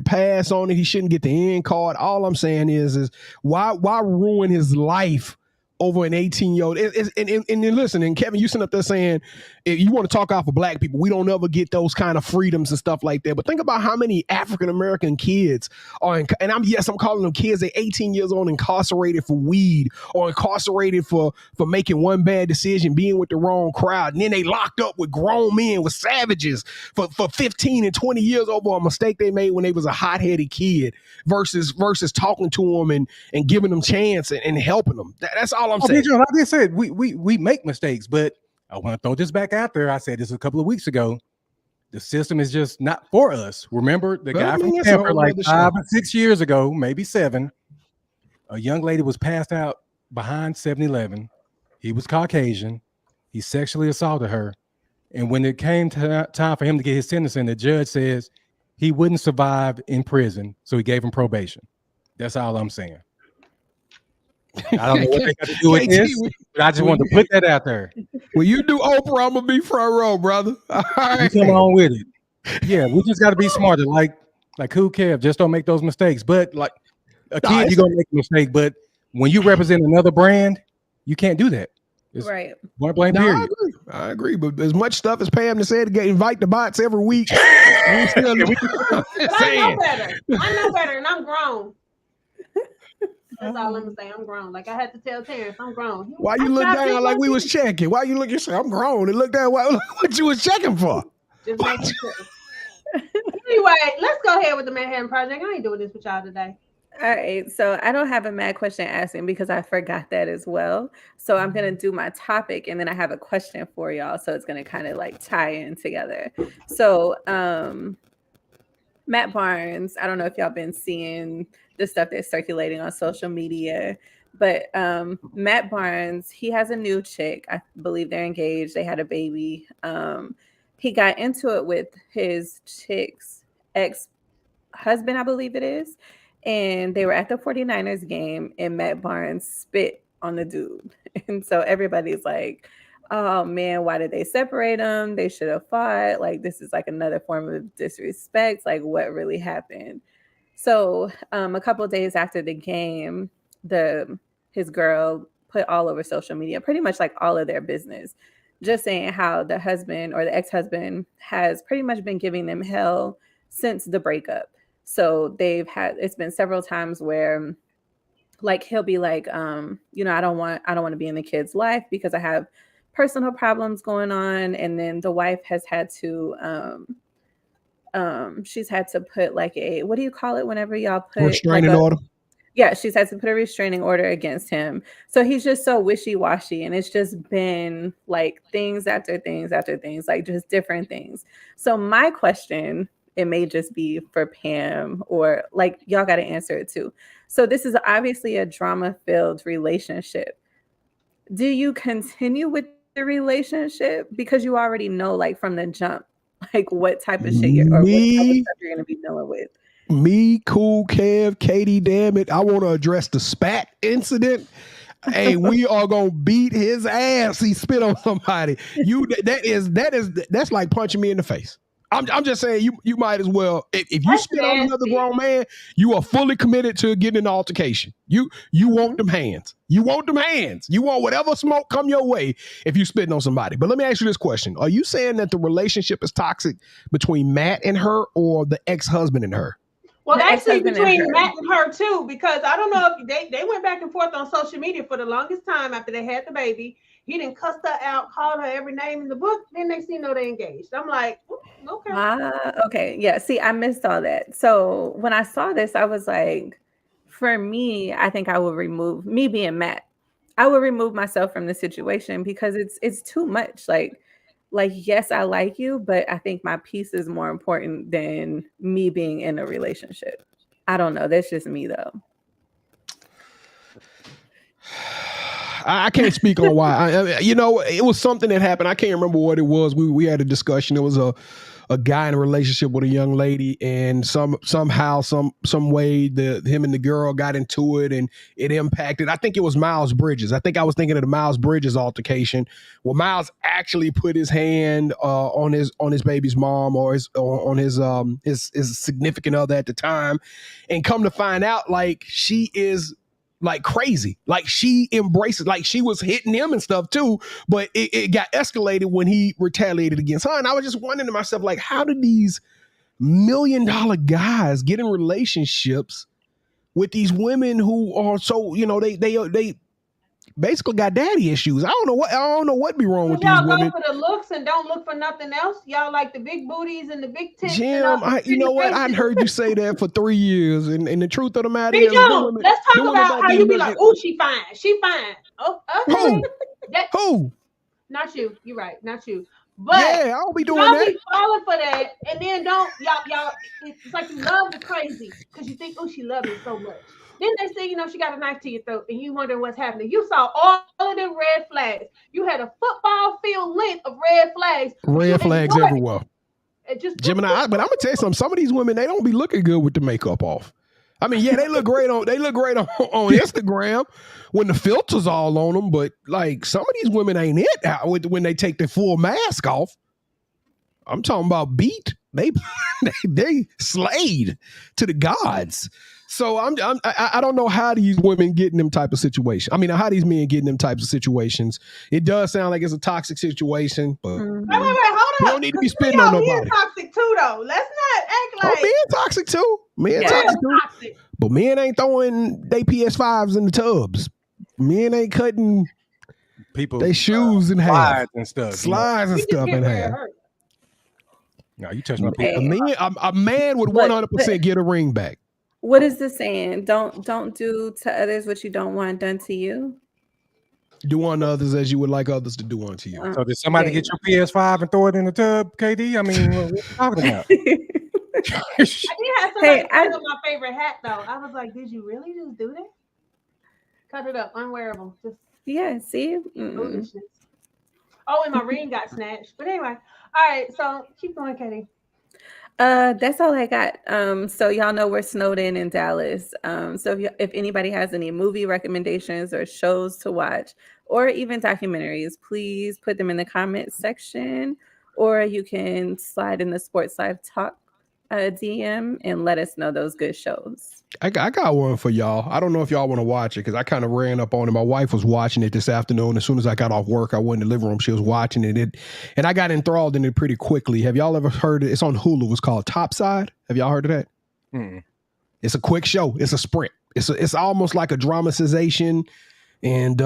pass on it. He shouldn't get the end card. All I'm saying is why ruin his life over an 18-year-old? And listen, and Kevin, you sitting up there saying, if you want to talk out for black people, we don't ever get those kind of freedoms and stuff like that. But think about how many African-American kids are, and I'm calling them kids, they're 18 years old, incarcerated for weed, or incarcerated for making one bad decision, being with the wrong crowd. And then they locked up with grown men, with savages for 15 and 20 years over a mistake they made when they was a hot-headed kid versus talking to them and giving them chance and helping them. That's all I'm saying. Like I said, we make mistakes, but I want to throw this back out there. I said this a couple of weeks ago. The system is just not for us. Remember the guy from Tampa, like 5 or 6 years ago, maybe 7. A young lady was passed out behind 7-Eleven. He was Caucasian. He sexually assaulted her. And when it came time for him to get his sentencing, the judge says he wouldn't survive in prison, so he gave him probation. That's all I'm saying. I don't know what they got to do with this, but I just wanted to put that out there. When you do Oprah, I'm gonna be front row, brother. All right. You come on with it. Yeah, we just got to be smarter. Like Cool Kev, just don't make those mistakes. But like a kid, you're gonna make a mistake. But when you represent another brand, you can't do that. It's right. Point blank, period. I agree. But as much stuff as Pam to say to invite the bots every week. I know better, and I'm grown. That's all I'm gonna say. I'm grown. Like I had to tell Terrence, I'm grown. Why you look down like we was checking? Why you look? You say I'm grown and look down. What you was checking for? Just making sure. Anyway, let's go ahead with the Manhattan Project. I ain't doing this with y'all today. All right, so I don't have a mad question asking because I forgot that as well. So I'm gonna do my topic and then I have a question for y'all. So it's gonna kind of like tie in together. So Matt Barnes, I don't know if y'all been seeing the stuff that's circulating on social media, but Matt Barnes, he has a new chick. I believe they're engaged. They had a baby. He got into it with his chick's ex-husband, I believe it is. And they were at the 49ers game, and Matt Barnes spit on the dude. And so everybody's like, oh man, why did they separate them? They should have fought. Like, this is like another form of disrespect. Like, what really happened? So a couple of days after the game, his girl put all over social media, pretty much like all of their business, just saying how the husband or the ex-husband has pretty much been giving them hell since the breakup. So it's been several times where like he'll be like, you know, I don't want to be in the kid's life because I have personal problems going on. And then the wife has had to she's had to put like what do you call it whenever y'all put restraining order? Yeah, she's had to put a restraining order against him. So he's just so wishy-washy, and it's just been like things after things after things, like just different things. So my question, it may just be for Pam, or like y'all got to answer it too. So this is obviously a drama-filled relationship. Do you continue with the relationship because you already know, like from the jump, like what type of shit what type of stuff you're gonna be dealing with? Me, Cool Kev, Katie, damn it, I want to address the spat incident. Hey, we are gonna beat his ass. He spit on somebody. That's like punching me in the face. I'm just saying you might as well, if you spit on another grown man, you are fully committed to getting an altercation. You want them hands. You want them hands. You want whatever smoke come your way if you spitting on somebody. But let me ask you this question. Are you saying that the relationship is toxic between Matt and her, or the ex-husband and her? Well, actually between Matt and her too, because I don't know if they went back and forth on social media for the longest time after they had the baby. He didn't cuss her out, called her every name in the book. Then they they engaged. I'm like, okay. Okay. Yeah. See, I missed all that. So when I saw this, I was like, for me, I think I would remove me being Matt. I would remove myself from the situation because it's too much. Like, yes, I like you, but I think my peace is more important than me being in a relationship. I don't know. That's just me though. I can't speak on why. It was something that happened. I can't remember what it was. We had a discussion. It was a guy in a relationship with a young lady, and somehow, some way, him and the girl got into it, and it impacted. I think it was Miles Bridges. I think I was thinking of the Miles Bridges altercation, where Miles actually put his hand on his baby's mom, or his significant other at the time, and come to find out, like, she is like crazy. Like, she embraces, like she was hitting him and stuff too, but it got escalated when he retaliated against her. And I was just wondering to myself, like, how do these $1 million guys get in relationships with these women who are so, they basically got daddy issues? I don't know what be wrong with these women. Y'all go for the looks and don't look for nothing else. Y'all like the big booties and the big tits. Jim, you know what? I'd heard you say that for 3 years, and the truth of the matter is, women, let's talk about how you be like, "Oh, she fine, she fine." Oh, okay. Who? Not you. You're right. Not you. But yeah, I'll be doing y'all that. Be falling for that, and then don't y'all. It's like you love the crazy because you think, "Oh, she loves me so much." Then they say, she got a knife to your throat, and you wonder what's happening. You saw all of the red flags. You had a football field length of red flags. Red flags everywhere. Gemini, but I'm gonna tell you something. Some of these women, they don't be looking good with the makeup off. I mean, yeah, they look great on Instagram when the filter's all on them, but like some of these women ain't it when they take their full mask off. I'm talking about beat. They slayed to the gods. So I don't know how these women get in them type of situations. I mean, how these men get in them types of situations. It does sound like it's a toxic situation, but wait, hold up. You don't need to be spitting on nobody. Men toxic too, though. Let's not act like. Men toxic too. Men toxic too. But men ain't throwing they PS5s in the tubs. Men ain't cutting they shoes in half and stuff. Slides and stuff in half. No, you touch my a man would 100% get a ring back. What is this saying? Don't do to others what you don't want done to you. Do unto others as you would like others to do unto you. So did somebody get your PS5 and throw it in the tub, KD? I mean, what are you talking about? did have somebody cut up my favorite hat though. I was like, did you really just do that? Cut it up, unwearable. Just see. Foolishness. Oh, and my ring got snatched. But anyway, all right. So keep going, Katie. That's all I got. So y'all know we're snowed in Dallas. So if anybody has any movie recommendations or shows to watch, or even documentaries, please put them in the comments section, or you can slide in the SportsLifeTalk DM and let us know those good shows. I got one for y'all. I don't know if y'all want to watch it because I kind of ran up on it. My wife was watching it this afternoon. As soon as I got off work, I went in the living room. She was watching it, and I got enthralled in it pretty quickly. Have y'all ever heard it? It's on Hulu. It's called Topside. Have y'all heard of that? Mm-mm. It's a quick show. It's a sprint. It's almost like a dramatization, and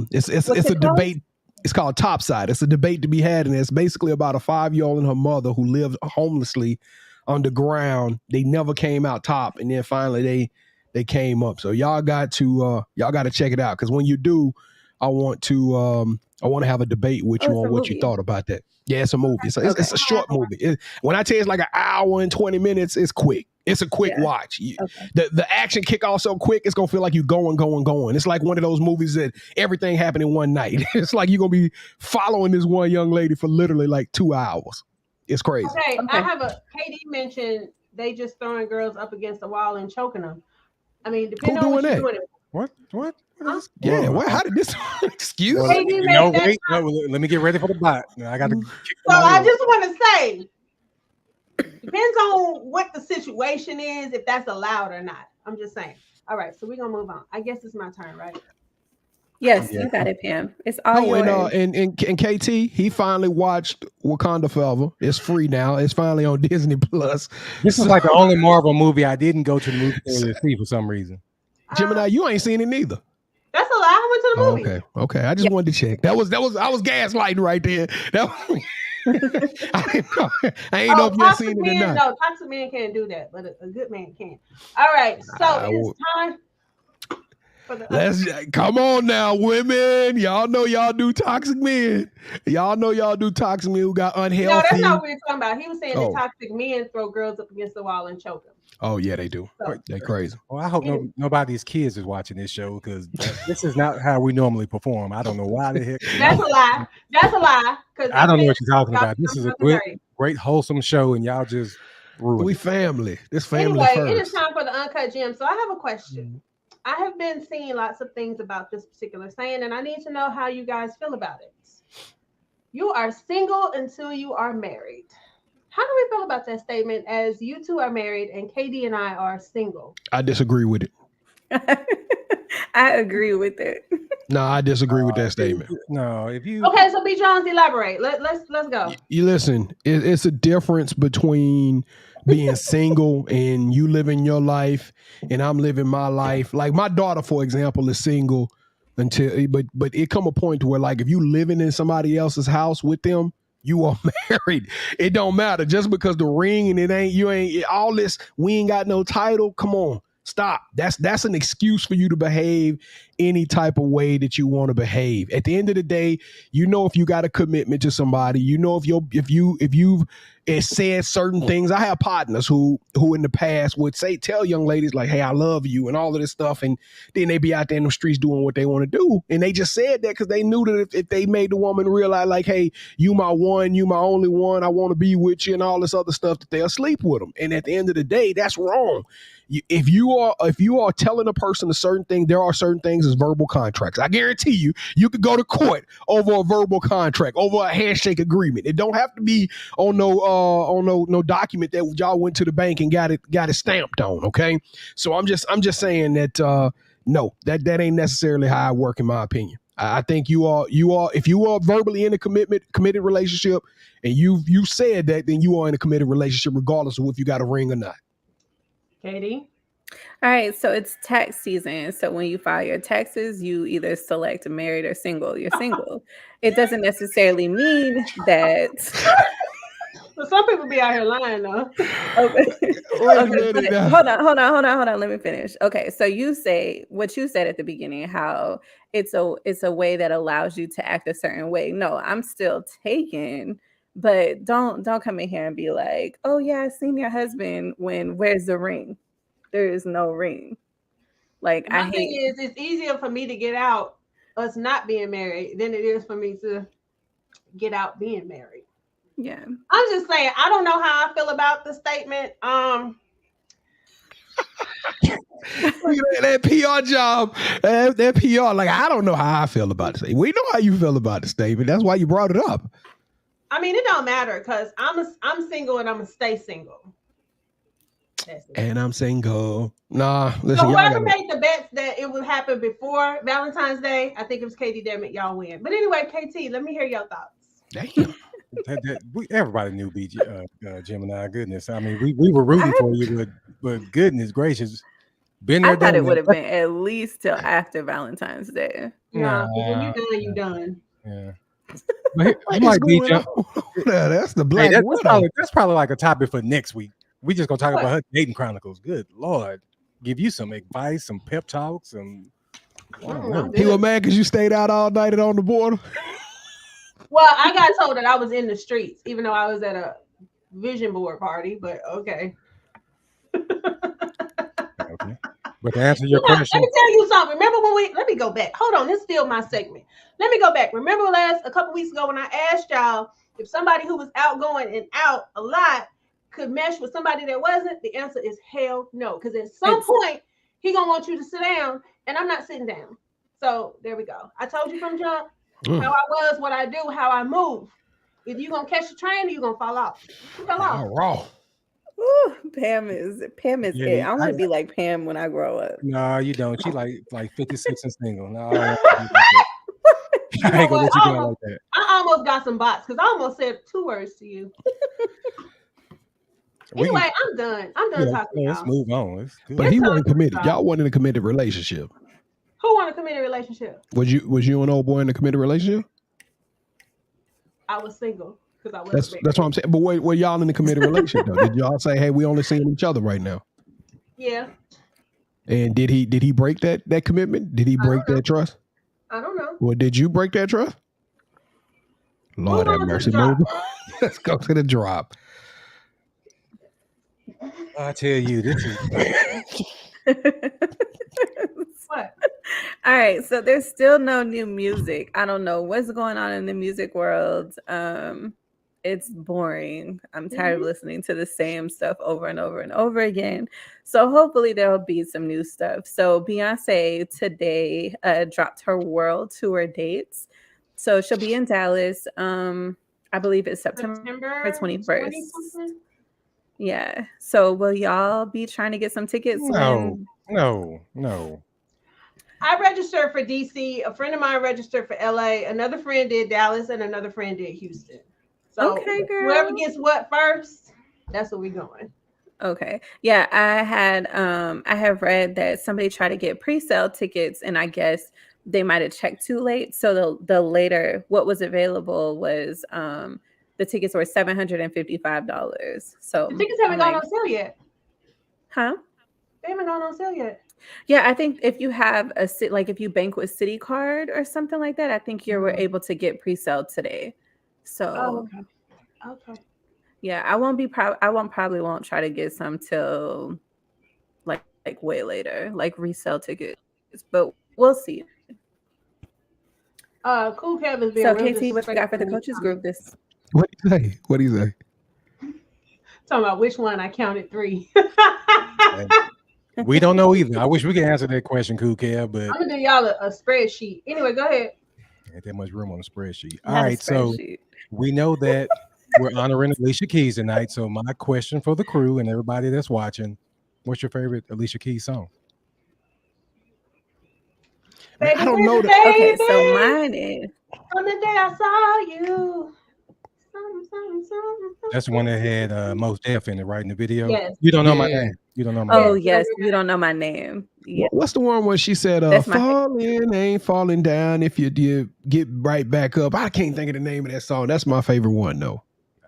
it's a debate. It's called Topside. It's a debate to be had, and it's basically about a 5-year-old and her mother who lived homelessly underground. They never came out top, and then finally they came up. So y'all got to check it out, because when you do, I want to have a debate with you on what you thought about that. Yeah, it's a movie. It's a short movie. When I tell you it's like an hour and 20 minutes, it's quick. It's a quick watch. The action kick off so quick, it's gonna feel like you going. It's like one of those movies that everything happened in one night. It's like you're gonna be following this one young lady for literally like 2 hours. It's crazy. Okay. I have KD mentioned they just throwing girls up against the wall and choking them. I mean, depending on what you're doing. What? Huh? Yeah, how did this excuse me? Wait, let me get ready for the bot. I got to. So I just want to say, depends on what the situation is, if that's allowed or not. I'm just saying. All right, so we're gonna move on. I guess it's my turn, right? Yes, you got it, Pam. It's all yours. And KT, he finally watched Wakanda Forever. It's free now. It's finally on Disney Plus. This is like the only Marvel movie I didn't go to the movie theater to see for some reason. Gemini, you ain't seen it neither. That's a lie. I went to the movie. Okay. I just wanted to check. I was gaslighting right there. I ain't know if you seen it or not. No, toxic man can't do that, but a good man can. All right, so it's time. Come on now, women. Y'all know y'all do toxic men. Y'all know y'all do toxic men who got unhealthy. No, that's not what we were talking about. He was saying that toxic men throw girls up against the wall and choke them. Oh yeah, they do. They're crazy. Well, I hope nobody's kids is watching this show, because this is not how we normally perform. I don't know why the heck. That's a lie. That's a lie. I don't know what you're talking about. This is a great wholesome show, and y'all just ruined it. We family. This family anyway, first. It is time for the Uncut Gem. So I have a question. I have been seeing lots of things about this particular saying, and I need to know how you guys feel about it. You are single until you are married. How do we feel about that statement, as you two are married and KD and I are single? I disagree with it. I agree with it. No, I disagree with that statement. Okay, so B. Jones, elaborate. Let's go. You listen, it's a difference between being single and you living your life and I'm living my life. Like my daughter, for example, is single but it come a point to where, like, if you living in somebody else's house with them, you are married. It don't matter just because the ring and you ain't all this. We ain't got no title. Come on. Stop. That's an excuse for you to behave any type of way that you want to behave. At the end of the day, you know, if you got a commitment to somebody, you know, if you've said certain things. I have partners who in the past would tell young ladies like, "Hey, I love you," and all of this stuff, and then they be out there in the streets doing what they want to do, and they just said that because they knew that if they made the woman realize like, "Hey, you my one, you my only one, I want to be with you," and all this other stuff, that they'll sleep with them. And at the end of the day, that's wrong. If you are telling a person a certain thing, there are certain things as verbal contracts. I guarantee you could go to court over a verbal contract, over a handshake agreement. It don't have to be on no document that y'all went to the bank and got it stamped on. Okay, so I'm just saying that no, that ain't necessarily how it work in my opinion. I think you are if you are verbally in a committed relationship and you said that, then you are in a committed relationship regardless of if you got a ring or not. Katie? All right, so it's tax season. So when you file your taxes, you either select married or single. You're single. It doesn't necessarily mean that. Well, some people be out here lying though. Okay. Hold on. Let me finish. Okay, so you say what you said at the beginning, how it's a way that allows you to act a certain way. No, I'm still taken But don't come in here and be like, oh yeah, I seen your husband. When where's the ring? There is no ring. Like my thing is, it's easier for me to get out us not being married than it is for me to get out being married. Yeah. I'm just saying, I don't know how I feel about the statement. That PR job, that PR, like, I don't know how I feel about the statement. We know how you feel about the statement. That's why you brought it up. I mean, it don't matter because I'm single and I'm gonna stay single. And I'm single. Nah, listen. So whoever made the bets that it would happen before Valentine's Day, I think it was Katie. Damn it, y'all win. But anyway, KT, let me hear your thoughts. Damn. Everybody knew Gemini. Goodness, I mean, we were rooting for you, but goodness gracious, been there. I thought it would have been at least till after Valentine's Day. No, when you done, you done. Yeah. I might beat you. That's the black widow. That's probably like a topic for next week. We just gonna talk about her dating chronicles. Good Lord, give you some advice, some pep talks, and he was mad because you stayed out all night and on the border. Well, I got told that I was in the streets, even though I was at a vision board party. But okay. Okay. But to answer your question, let me tell you something. Remember when let me go back. Hold on, this is still my segment. Let me go back. Remember a couple weeks ago when I asked y'all if somebody who was outgoing and out a lot could mesh with somebody that wasn't? The answer is hell no. Because at some point, he gonna want you to sit down, and I'm not sitting down. So there we go. I told you from jump how I was, what I do, how I move. If you gonna catch the train, or you gonna fall off. You fell off. Raw. Ooh, Pam is it. I want to be like Pam when I grow up. No, you don't. She like 56 and single. No, I ain't gonna let you go like that. I almost got some bots because I almost said 2 words to you. Anyway, I'm done. I'm done talking. Let's move on. But he wasn't committed. Y'all wasn't in a committed relationship. Who want a committed relationship? Was you and old boy in a committed relationship? I was single because I was. That's what I'm saying. But were y'all in a committed relationship though? Did y'all say, hey, we only seeing each other right now? Yeah. And did he break that commitment? Did he break that trust? I don't know. Well, did you break that trust? Lord have mercy. Let's go to the drop. I tell you, this is what? All right, so there's still no new music. I don't know what's going on in the music world. It's boring. I'm tired of listening to the same stuff over and over and over again. So hopefully there will be some new stuff. So Beyonce today dropped her world tour dates. So she'll be in Dallas. I believe it's September 21st. Yeah. So will y'all be trying to get some tickets? No. I registered for DC. A friend of mine registered for LA. Another friend did Dallas, and another friend did Houston. So okay, girl. Whoever gets what first, that's where we're going. Okay. Yeah, I have read that somebody tried to get pre-sale tickets, and I guess they might have checked too late. So the later what was available was the tickets were $755. So the tickets haven't gone on sale yet. Huh? They haven't gone on sale yet. Yeah, I think if you have if you bank with Citi Card or something like that, I think you were able to get pre-sale today. So okay. Yeah, I probably won't try to get some till like way later, like resale tickets, but we'll see. Cool Kevin's being so KT, what you got for the coaches group this? What do you say? Talking about which one I counted 3. We don't know either. I wish we could answer that question, Cool Kev, but I'm gonna do y'all a spreadsheet. Anyway, go ahead. Ain't that much room on the spreadsheet. All right, so we know that we're honoring Alicia Keys tonight. So my question for the crew and everybody that's watching: what's your favorite Alicia Keys song? Man, I don't know. Okay, so mine is On the Day I Saw You. That's the one that had Most Def in it, right? In the video. Yes. You don't know my name. You don't know my name. Oh yes, you don't know my name. Yeah. What's the one where she said, "Falling ain't falling down if you get right back up"? I can't think of the name of that song. That's my favorite one, though.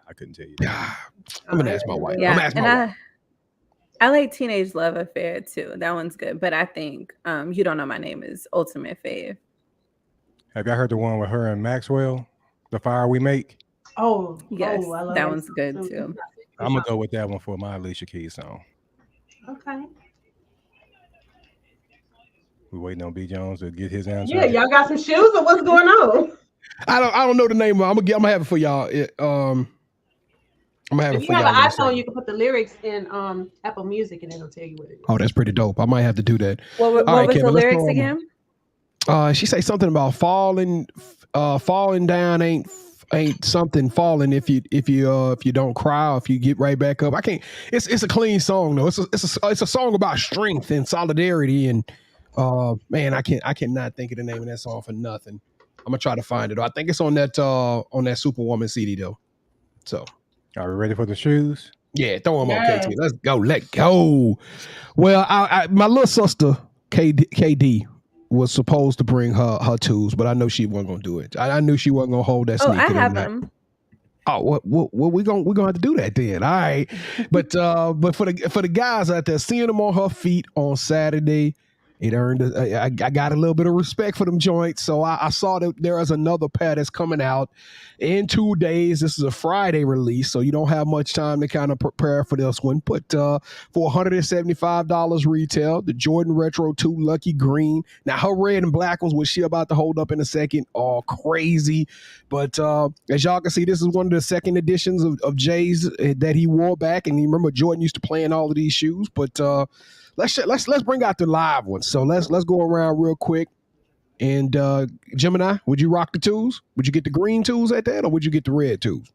I couldn't tell you. I'm gonna ask my wife. Yeah, I'm gonna ask my wife. I like Teenage Love Affair too. That one's good. But I think You Don't Know My Name is ultimate fave. Have y'all heard the one with her and Maxwell, The Fire We Make? Oh, Yes, I love that one's good too. I'm gonna go with that one for my Alicia Keys song. Okay. We waiting on B Jones to get his answer. Yeah, y'all got some shoes or what's going on? I don't know the name. I'm gonna have it for y'all. I'm gonna have it If for you y'all. have an iPhone, you can put the lyrics in Apple Music and it'll tell you what it is. Oh, that's pretty dope. I might have to do that. What was Kevin, the lyrics again? She say something about falling down ain't something falling if you don't cry or if you get right back up. I can't. It's a clean song though. It's a song about strength and solidarity and man, I cannot think of the name of that song for nothing. I'm gonna try to find it. I think it's on that Superwoman CD though. So, are we ready for the shoes? Yeah, throw them on KT. Let's go. Let go. Well, my little sister KD was supposed to bring her tools, but I know she wasn't gonna do it. I knew she wasn't gonna hold that sneaker. I have them. Oh, what we're gonna have to do that then. All right, but for the guys out there, seeing them on her feet on Saturday, it earned. I got a little bit of respect for them joints, so I saw that there is another pair that's coming out in 2 days. This is a Friday release, so you don't have much time to kind of prepare for this one. But for $175 retail, the Jordan Retro 2 Lucky Green. Now her red and black ones, which she about to hold up in a second, are crazy. But as y'all can see, this is one of the second editions of Jay's that he wore back, and you remember Jordan used to play in all of these shoes, but. Let's bring out the live ones. So let's go around real quick. And Gemini, would you rock the tools? Would you get the green tools at that, or would you get the red tools?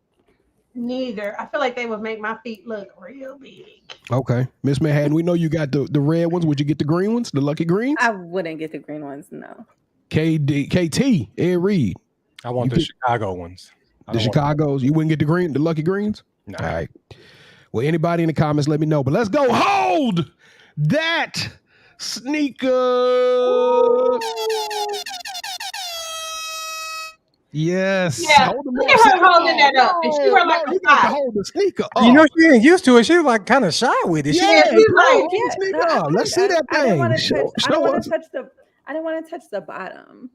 Neither. I feel like they would make my feet look real big. Okay, Ms.Manhattan, we know you got the red ones. Would you get the green ones, the Lucky Greens? I wouldn't get the green ones. No. KT Ed Reede. I want the Chicago ones. The Chicagos. You wouldn't get the Lucky Greens? No. All right. Well, anybody in the comments, let me know. But let's go. Hold that sneaker. Yes. Yeah. Look at her holding that up. And she was like, you got to hold the sneaker up. You know, she ain't used to it. She was like kind of shy with it. Yeah, she's like, let's see that thing. I didn't want to touch the bottom.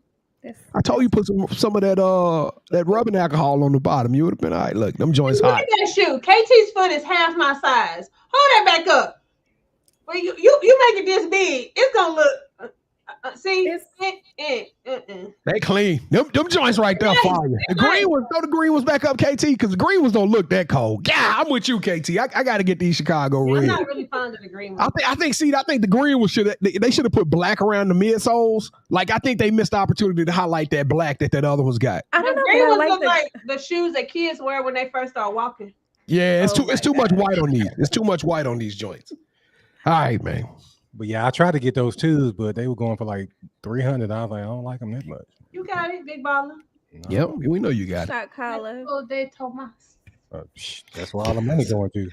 I told you put some of that rubbing alcohol on the bottom. You would have been all right. Look, them joints hot. Look at that shoe. KT's foot is half my size. Hold that back up. Well, you make it this big. It's gonna look. See, they clean. Them joints right there, fire. The green ones, throw the green ones back up, KT, because the green ones don't look that cold. Yeah, I'm with you, KT. I got to get these Chicago red. I'm not really fond of the green ones. I think the green ones should have put black around the midsoles. Like I think they missed the opportunity to highlight that black that other one's got. I don't know. Green ones look like the shoes that kids wear when they first start walking. Yeah, it's too much white on these. It's too much white on these joints. All right, man. But yeah, I tried to get those twos, but they were going for like $300. I was like, I don't like them that much. You got it, big baller. No. Yep, we know you got Shot collar. Thomas. That's where all the money going to.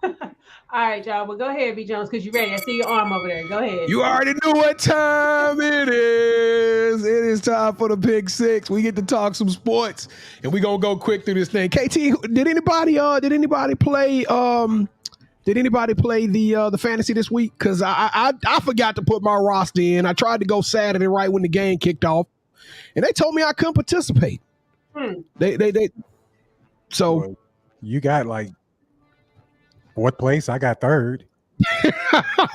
All right, y'all. Well, go ahead, B. Jones, because you're ready. I see your arm over there. Go ahead. You already know what time it is. It is time for the Pick Six. We get to talk some sports, and we're gonna go quick through this thing. KT, did anybody play? Did anybody play the fantasy this week? Because I forgot to put my roster in. I tried to go Saturday right when the game kicked off, and they told me I couldn't participate. So you got like fourth place. I got third.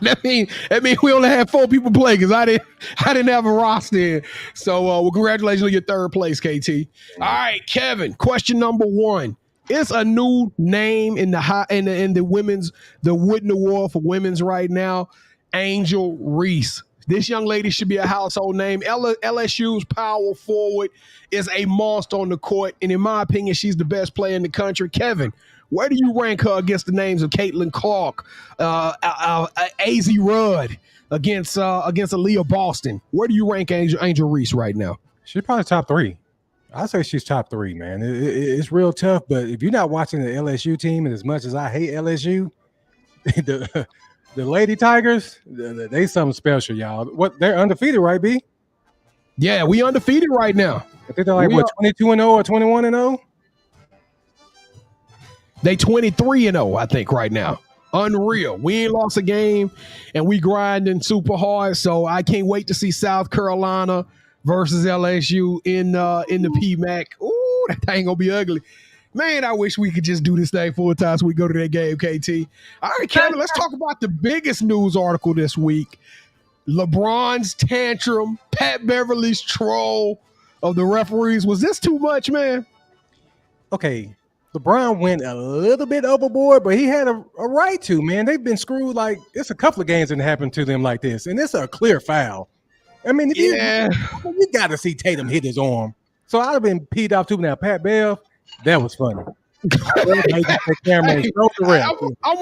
that mean we only had 4 people play because I didn't have a roster in. So well, congratulations on your third place, KT. All right, Kevin. Question number 1. It's a new name in the women's, the Wooden Award for women's right now, Angel Reese. This young lady should be a household name. LSU's power forward is a monster on the court, and in my opinion, she's the best player in the country. Kevin, where do you rank her against the names of Caitlin Clark, AZ Rudd, against Aaliyah Boston? Where do you rank Angel Reese right now? She's probably top 3. I say she's top 3, man. It's real tough, but if you're not watching the LSU team, and as much as I hate LSU, the Lady Tigers, they something special, y'all. What, they're undefeated, right, B? Yeah, we undefeated right now. I think they're like 22-0 or 21-0. They 23-0, I think, right now. Unreal. We ain't lost a game, and we grinding super hard. So I can't wait to see South Carolina versus LSU in the PMAC. Ooh, that thing gonna be ugly. Man, I wish we could just do this thing full time so we go to that game, KT. All right, Kevin, let's talk about the biggest news article this week. LeBron's tantrum, Pat Beverly's troll of the referees. Was this too much, man? Okay, LeBron went a little bit overboard, but he had a right to, man. They've been screwed. Like, it's a couple of games that happened to them like this, and it's a clear foul. I mean, you got to see Tatum hit his arm. So I'd have been peed off too. Now, Pat Bev, that was funny. I'm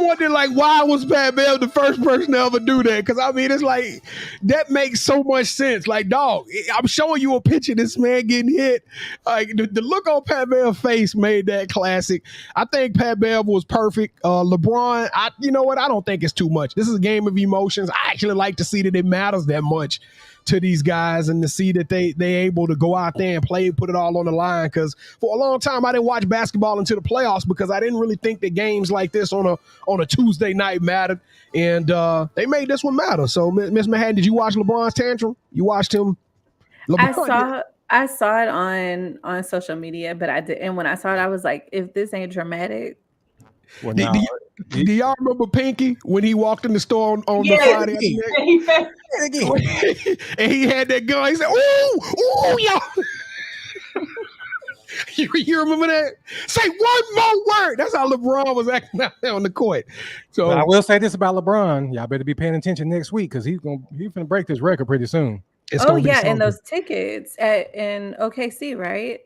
wondering, like, why was Pat Bev the first person to ever do that? Because, I mean, it's like, that makes so much sense. Like, dog, I'm showing you a picture of this man getting hit. Like, the look on Pat Bev's face made that classic. I think Pat Bev was perfect. LeBron, you know what? I don't think it's too much. This is a game of emotions. I actually like to see that it matters that much to these guys and to see that they able to go out there and play, put it all on the line. Because for a long time, I didn't watch basketball until the playoffs because I didn't really think that games like this on a Tuesday night mattered. And they made this one matter. So, Ms.Manhattan, did you watch LeBron's tantrum? You watched him? I saw it on social media, but I did. And when I saw it, I was like, if this ain't dramatic. Well, do y'all remember Pinky when he walked in the store on the Friday? And he had that gun. He said, ooh, y'all. You remember that? Say one more word. That's how LeBron was acting out there on the court. So I will say this about LeBron. Y'all better be paying attention next week because he's going to break this record pretty soon. And those tickets in OKC, right?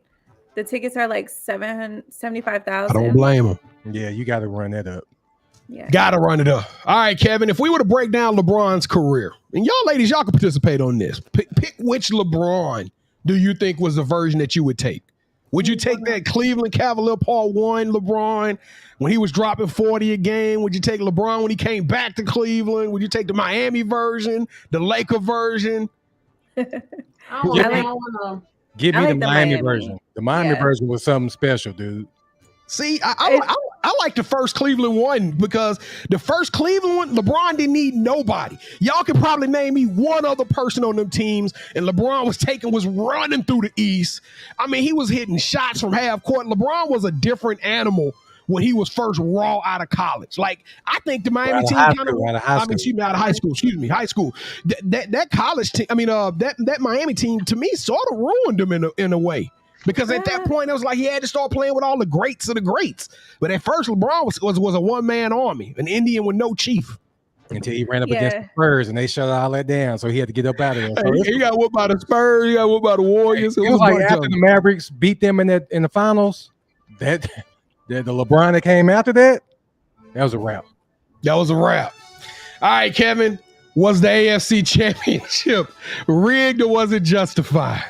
The tickets are like $75,000. I don't blame him. Yeah, you got to run that up. Yeah. Gotta run it up. All right, Kevin, if we were to break down LeBron's career, and y'all ladies, y'all can participate on this. Pick which LeBron do you think was the version that you would take? Would you take that Cleveland Cavalier Part 1 LeBron when he was dropping 40 a game? Would you take LeBron when he came back to Cleveland? Would you take the Miami version, the Laker version? Give me the Miami version. The Miami version was something special, dude. See, I like the first Cleveland one because the first Cleveland one, LeBron didn't need nobody. Y'all can probably name me one other person on them teams, and LeBron was running through the East. I mean, he was hitting shots from half court. LeBron was a different animal when he was first raw out of college. Like, I think the Miami team high school. That college team, that Miami team, to me, sort of ruined him in a way. Because at that point, it was like he had to start playing with all the greats of the greats. But at first, LeBron was a one-man army, an Indian with no chief. Until he ran up against the Spurs, and they shut all that down, so he had to get up out of there. So he got whooped by the Spurs. He got whooped by the Warriors. It was like after the Mavericks beat them in the finals, that the LeBron that came after that was a wrap. That was a wrap. All right, Kevin, was the AFC Championship rigged or was it justified?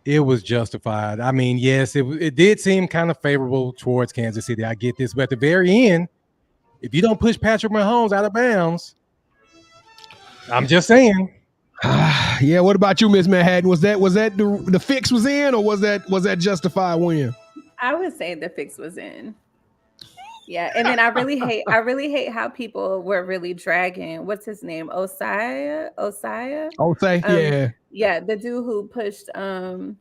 It was justified. I mean, yes, it did seem kind of favorable towards Kansas City. I get this, but at the very end, if you don't push Patrick Mahomes out of bounds, I'm just saying. Yeah. What about you, Ms.Manhattan? Was that the fix was in, or was that justified win? I would say the fix was in. Yeah, and then I really hate how people were really dragging. What's his name? Osai. Yeah, the dude who pushed Mahomes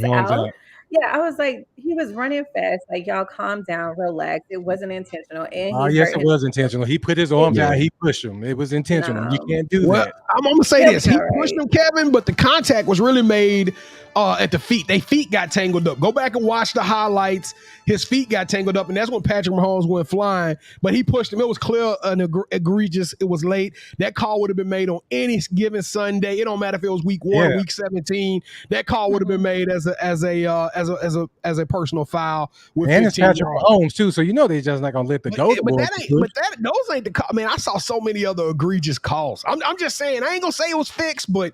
out. Yeah, I was like, he was running fast. Like, y'all calm down, relax. It wasn't intentional. And yes, it was intentional. He put his arms out. He pushed him. It was intentional. No. You can't do that. I'm going to say this. He pushed him, Kevin, but the contact was really made at the feet. Their feet got tangled up. Go back and watch the highlights. His feet got tangled up, and that's when Patrick Mahomes went flying. But he pushed him. It was clear and egregious. It was late. That call would have been made on any given Sunday. It don't matter if it was week 1 or week 17. That call would have been made as a personal foul. And it's Patrick Mahomes too, so you know they're just not gonna let the goat. Those ain't the call. Man, I saw so many other egregious calls. I'm just saying. I ain't gonna say it was fixed, but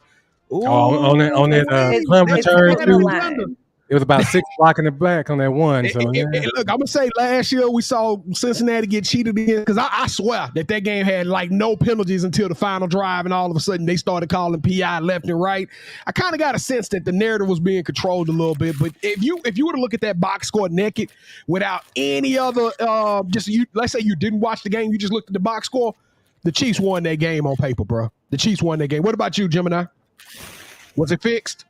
on that punt return too. It was about 6 blocks in the back on that one. So look, I'm gonna say last year we saw Cincinnati get cheated again because I swear that game had like no penalties until the final drive, and all of a sudden they started calling PI left and right. I kind of got a sense that the narrative was being controlled a little bit. But if you were to look at that box score naked without any other, let's say you didn't watch the game, you just looked at the box score, the Chiefs won that game on paper, bro. The Chiefs won that game. What about you, Gemini? Was it fixed?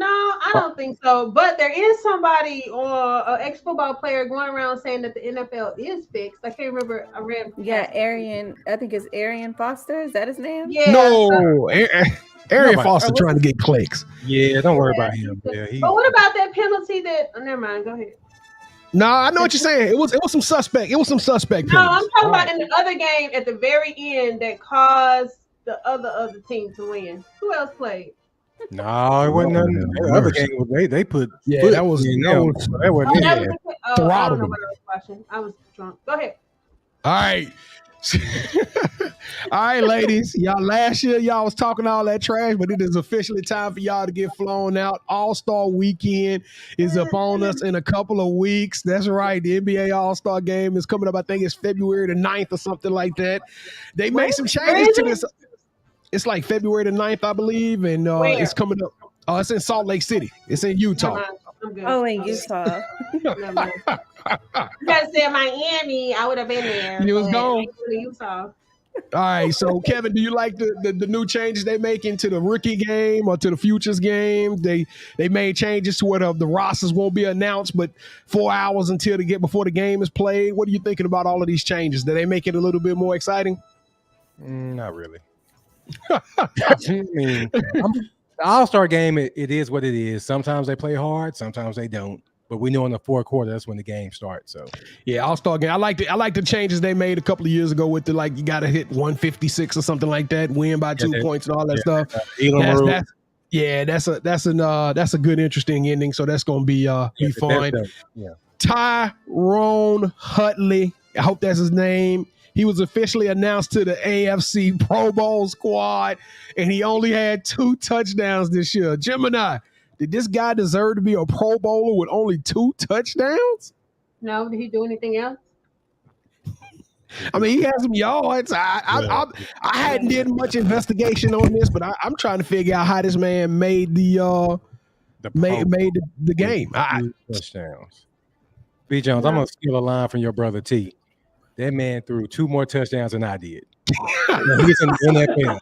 No, I don't think so. But there is somebody or an ex-football player going around saying that the NFL is fixed. I can't remember. I read. Yeah, Arian. I think it's Arian Foster. Is that his name? Yeah. No, Arian Foster trying to get clicks. Yeah, don't worry about him. Yeah, but what about that penalty? Never mind. Go ahead. No, I know what you're saying. It was some suspect. It was some suspect. No, I'm talking about in the other game at the very end that caused the other team to win. Who else played? No, it wasn't none. The other game they put. Yeah, that was wasn't I don't know what I was watching. I was drunk. Go ahead. All right. All right, ladies. Last year y'all was talking all that trash, but it is officially time for y'all to get flown out. All-Star weekend is upon us in a couple of weeks. That's right. The NBA All-Star game is coming up. I think it's February the 9th or something like that. They made some changes to this. It's like February the 9th, I believe, and it's coming up. It's in Salt Lake City. It's in Utah. Oh, in Utah. You guys said Miami. I would have been there. You was gone. Utah. All right, so Kevin, do you like the new changes they make into the rookie game or to the futures game? They made changes to where the rosters won't be announced, but 4 hours before the game is played. What are you thinking about all of these changes? Do they make it a little bit more exciting? Not really. I mean, the All-Star game, it is what it is. Sometimes they play hard, sometimes they don't. But we know in the fourth quarter, that's when the game starts. So yeah, All-Star game. I like the changes they made a couple of years ago with you got to hit 156 or something like that, win by 2 points and all that stuff. That's a good, interesting ending. So that's gonna be fun. Tyrone Hutley, I hope that's his name. He was officially announced to the AFC Pro Bowl squad, and he only had 2 touchdowns this year. Gemini, did this guy deserve to be a Pro Bowler with only 2 touchdowns? No, did he do anything else? I mean, he had some yards. I hadn't did much investigation on this, but I'm trying to figure out how this man made the game. Touchdowns. B. Jones, I'm gonna steal a line from your brother T. That man threw 2 more touchdowns than I did. He's in the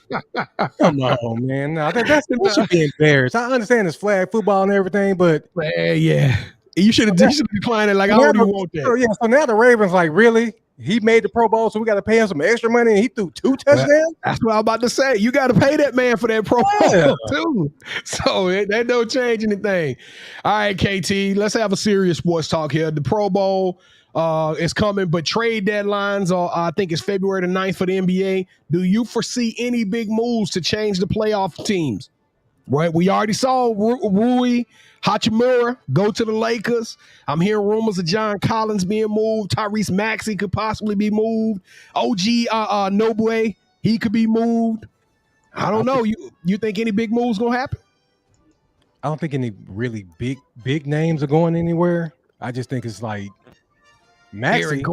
NFL. Come on, man. No, that should be embarrassed. I understand it's flag football and everything, but yeah, you should have declined it. Like I don't even want that. So, so now the Ravens like, really? He made the Pro Bowl, so we got to pay him some extra money, and he threw 2 touchdowns. That's what I'm about to say. You got to pay that man for that Pro Bowl too. So that don't change anything. All right, KT, let's have a serious sports talk here. The Pro Bowl is coming, but trade deadlines are, I think it's February the 9th for the NBA. Do you foresee any big moves to change the playoff teams? Right, we already saw Rui Hachimura go to the Lakers. I'm hearing rumors of John Collins being moved. Tyrese Maxey could possibly be moved. OG Noble, he could be moved. I don't know. You think any big moves gonna happen? I don't think any really big names are going anywhere. I just think it's like Maxey.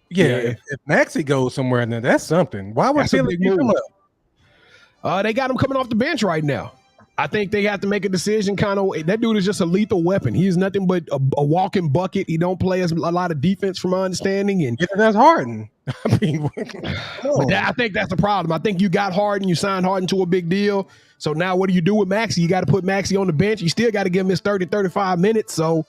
Yeah, if Maxey goes somewhere, then that's something. Why would Philly pick him up? They got him coming off the bench right now. I think they have to make a decision. That dude is just a lethal weapon. He's nothing but a walking bucket. He don't play a lot of defense, from my understanding. And that's Harden. I mean, I think that's the problem. I think you got Harden, you signed Harden to a big deal. So now what do you do with Maxey? You got to put Maxey on the bench. You still got to give him his 30, 35 minutes. So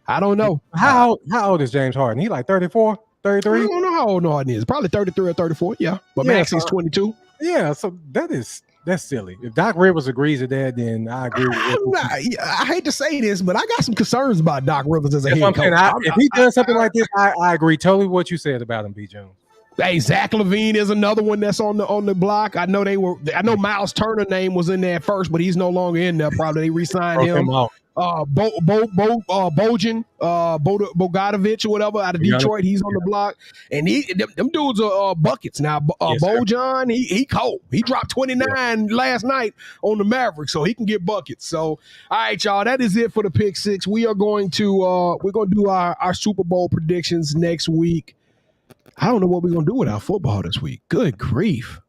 I don't know. How old is James Harden? He like 34, 33? I don't know how old Harden is. Probably 33 or 34. Yeah. But Maxey's 22. Yeah. So that's silly. If Doc Rivers agrees to that, then I agree with it. I hate to say this, but I got some concerns about Doc Rivers as a head coach. If he does something like this, I agree totally with what you said about him, B. Jones. Hey, Zach LaVine is another one that's on the block. I know Miles Turner's name was in there at first, but he's no longer in there. Probably they re-signed him. Bogdanovich or whatever out of Detroit, he's on the block, and them dudes are buckets now. Bojan, he cold. He dropped 29 last night on the Mavericks, so he can get buckets. So, all right, y'all, that is it for the Pick Six. We are going to do our Super Bowl predictions next week. I don't know what we're gonna do with our football this week. Good grief.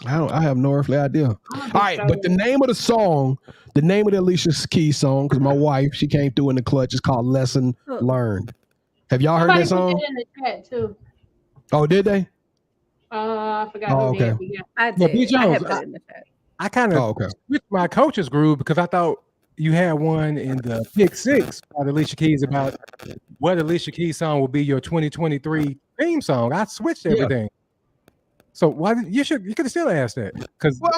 I have no earthly idea. All right, but the name of the Alicia Keys song, because my wife, she came through in the clutch, is called Lesson Learned. Have y'all heard that song? Put it in the chat too. Oh, did they? I forgot. Oh, okay. I did. I have put it in the chat. I kind of switched my coach's groove because I thought you had one in the pick 6 by Alicia Keys about what Alicia Keys song will be your 2023 theme song. I switched everything. Yeah. So why you could have still asked that? Because I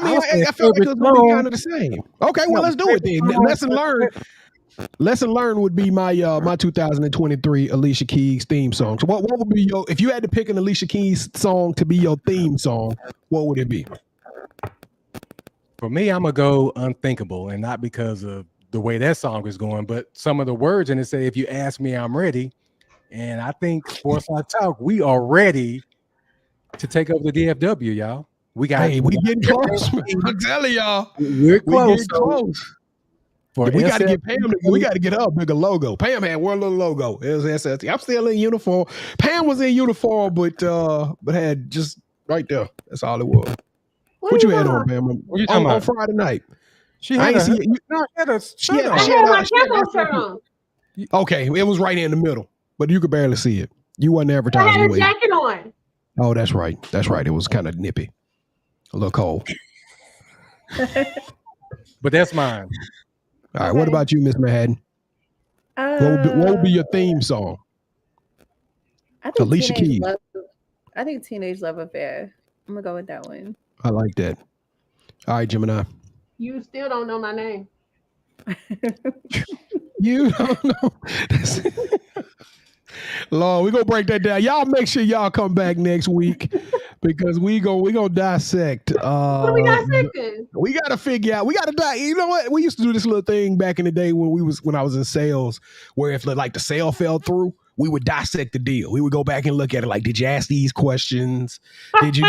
feel like it was gonna be kind of the same. Okay, well let's do it then. Lesson learned would be my my 2023 Alicia Keys theme song. So what would be if you had to pick an Alicia Keys song to be your theme song, what would it be? For me, I'm gonna go Unthinkable, and not because of the way that song is going, but some of the words in it say, "If you ask me, I'm ready." And I think SportsLifeTalk, we are ready to take over the DFW, y'all. We getting close. I'm telling y'all, we're close. We got to get Pam. We got to get her a bigger logo. Pam had one little logo. It was SLT. I'm still in uniform. Pam was in uniform, but had just right there. That's all it was. What you had on, Pam? What you talking about? On Friday night. She had my camo shirt on. Okay, it was right in the middle, but you could barely see it. You wasn't advertising. I had a jacket on. Oh, that's right. That's right. It was kind of nippy, a little cold. But that's mine. All right. What about you, Ms.Manhattan? What would be your theme song? I think Alicia Keys. I think Teenage Love Affair. I'm gonna go with that one. I like that. All right, Gemini. You still don't know my name. You don't know. Lord, we're gonna break that down. Y'all make sure y'all come back next week because we gonna dissect. What are we dissecting? We gotta figure out. We gotta you know what? We used to do this little thing back in the day when I was in sales, where if like the sale fell through, we would dissect the deal. We would go back and look at it like, did you ask these questions? Did you?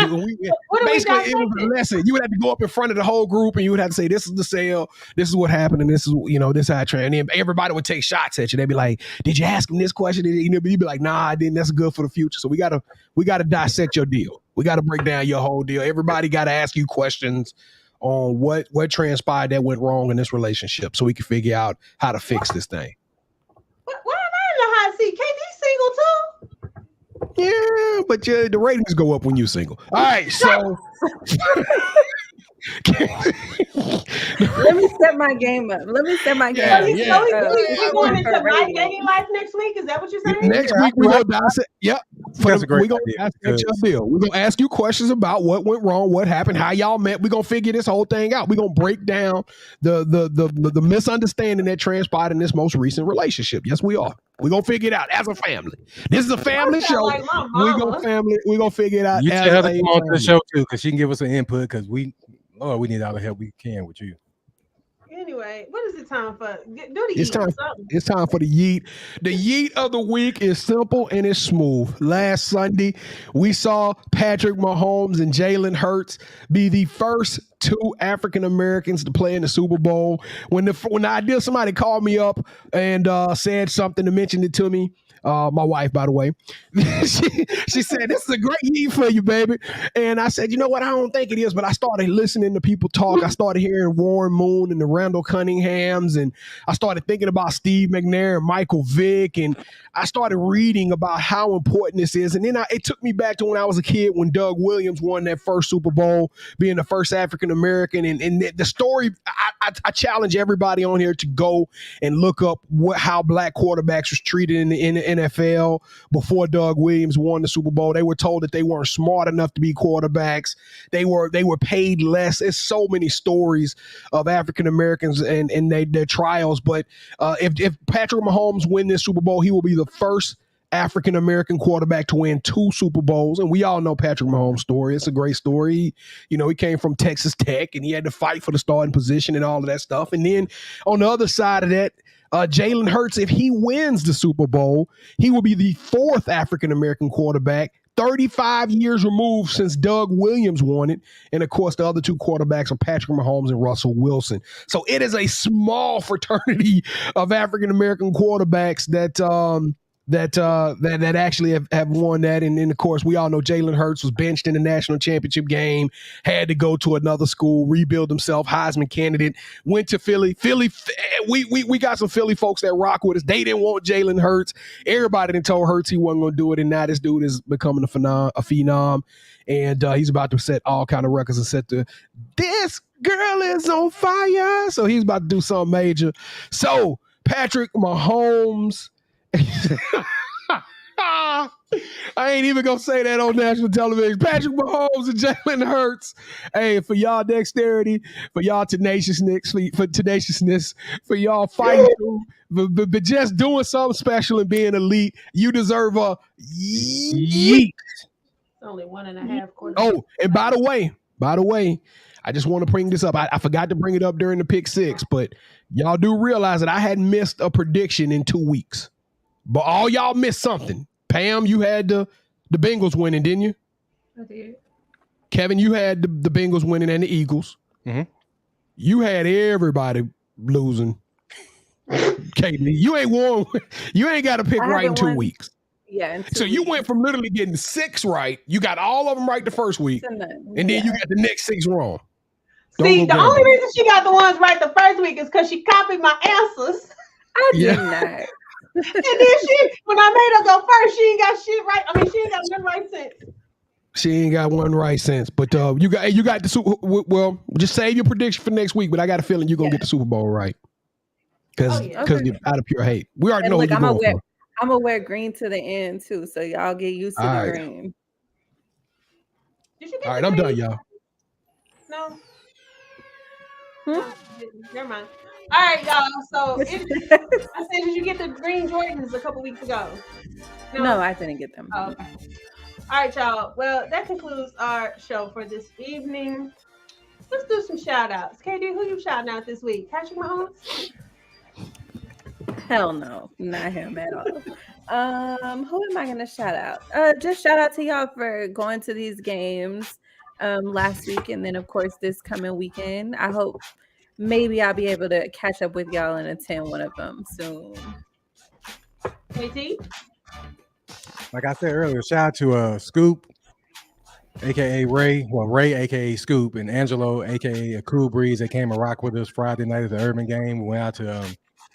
Basically, it was a lesson. You would have to go up in front of the whole group and you would have to say, this is the sale. This is what happened. And this is, this is how I train. And everybody would take shots at you. They'd be like, did you ask him this question? You'd be like, nah, I didn't. That's good for the future. So we gotta dissect your deal. We got to break down your whole deal. Everybody got to ask you questions on what transpired that went wrong in this relationship so we can figure out how to fix this thing. KD single too? Yeah, but the ratings go up when you single. All right, so let me set my game up. We're going into my dating life next week. Is that what you're saying? Next week we're gonna dissect. Yep. We're gonna dissect your deal. We're gonna ask you questions about what went wrong, what happened, how y'all met. We're gonna figure this whole thing out. We're gonna break down the misunderstanding that transpired in this most recent relationship. Yes, we are. We're gonna figure it out as a family. This is a family show. Like we're gonna figure it out. You tell her to come on to the show too, because she can give us an input. Because we need all the help we can with you. Anyway, what is it time for? It's time for the yeet. The yeet of the week is simple and it's smooth. Last Sunday, we saw Patrick Mahomes and Jalen Hurts be the first two African Americans to play in the Super Bowl. When the idea, somebody called me up and said something to mention it to me. My wife, by the way, she said, this is a great year for you, baby. And I said, you know what? I don't think it is. But I started listening to people talk. I started hearing Warren Moon and the Randall Cunninghams. And I started thinking about Steve McNair and Michael Vick. And I started reading about how important this is. And then it took me back to when I was a kid, when Doug Williams won that first Super Bowl, being the first African American. And the story, I challenge everybody on here to go and look up how black quarterbacks was treated in the NFL before Doug Williams won the Super Bowl. They were told that they weren't smart enough to be quarterbacks. They were paid less. There's so many stories of African Americans and their trials. But if Patrick Mahomes win this Super Bowl, he will be the first African American quarterback to win 2 Super Bowls. And we all know Patrick Mahomes' story. It's a great story. He came from Texas Tech and he had to fight for the starting position and all of that stuff. And then on the other side of that, Jalen Hurts, if he wins the Super Bowl, he will be the 4th African American quarterback, 35 years removed since Doug Williams won it. And of course, the other 2 quarterbacks are Patrick Mahomes and Russell Wilson. So it is a small fraternity of African American quarterbacks that actually have won that. And then, of course, we all know Jalen Hurts was benched in the national championship game, had to go to another school, rebuild himself, Heisman candidate, went to Philly. We got some Philly folks that rock with us. They didn't want Jalen Hurts. Everybody done told Hurts he wasn't going to do it, and now this dude is becoming a phenom, and he's about to set all kind of records and set this girl is on fire. So he's about to do something major. So Patrick Mahomes, I ain't even gonna say that on national television. Patrick Mahomes and Jalen Hurts. Hey, for y'all dexterity, for y'all tenaciousness, for y'all fighting through, but just doing something special and being elite, you deserve a yeet. It's only 1.5 quarters. Oh, and by the way, I just want to bring this up. I forgot to bring it up during the pick six, but y'all do realize that I had missed a prediction in 2 weeks. But all y'all missed something. Pam, you had the Bengals winning, didn't you? I did. Kevin, you had the Bengals winning and the Eagles. Mm-hmm. You had everybody losing. Katie, you ain't won. You ain't got to pick right in 2 weeks. Yeah. So you went from literally getting 6 right. You got all of them right the first week, and then you got the next 6 wrong. See, the only reason she got the ones right the first week is because she copied my answers. I did not. And then when I made her go first, she ain't got shit right. I mean, she ain't got one right since. She ain't got one right since. But you got the Super. Well, just save your prediction for next week. But I got a feeling you're gonna get the Super Bowl right because you're out of pure hate. We already know what you're going for. I'm gonna wear green to the end too, so y'all get used to the green. Did you get all right, I'm done, y'all. No. Never mind. All right, y'all. So I said, did you get the green Jordans a couple weeks ago? No, I didn't get them. Oh, okay. All right, y'all. Well, that concludes our show for this evening. Let's do some shout outs. KD, who you shouting out this week? Patrick Mahomes? Hell no, not him at all. Who am I gonna shout out? Just shout out to y'all for going to these games last week, and then of course this coming weekend. I hope maybe I'll be able to catch up with y'all and attend one of them soon. KT? Like I said earlier, shout out to Scoop, aka Ray, aka Scoop, and Angelo, aka A Cool Breeze. They came and rocked with us Friday night at the Urban game. We went out to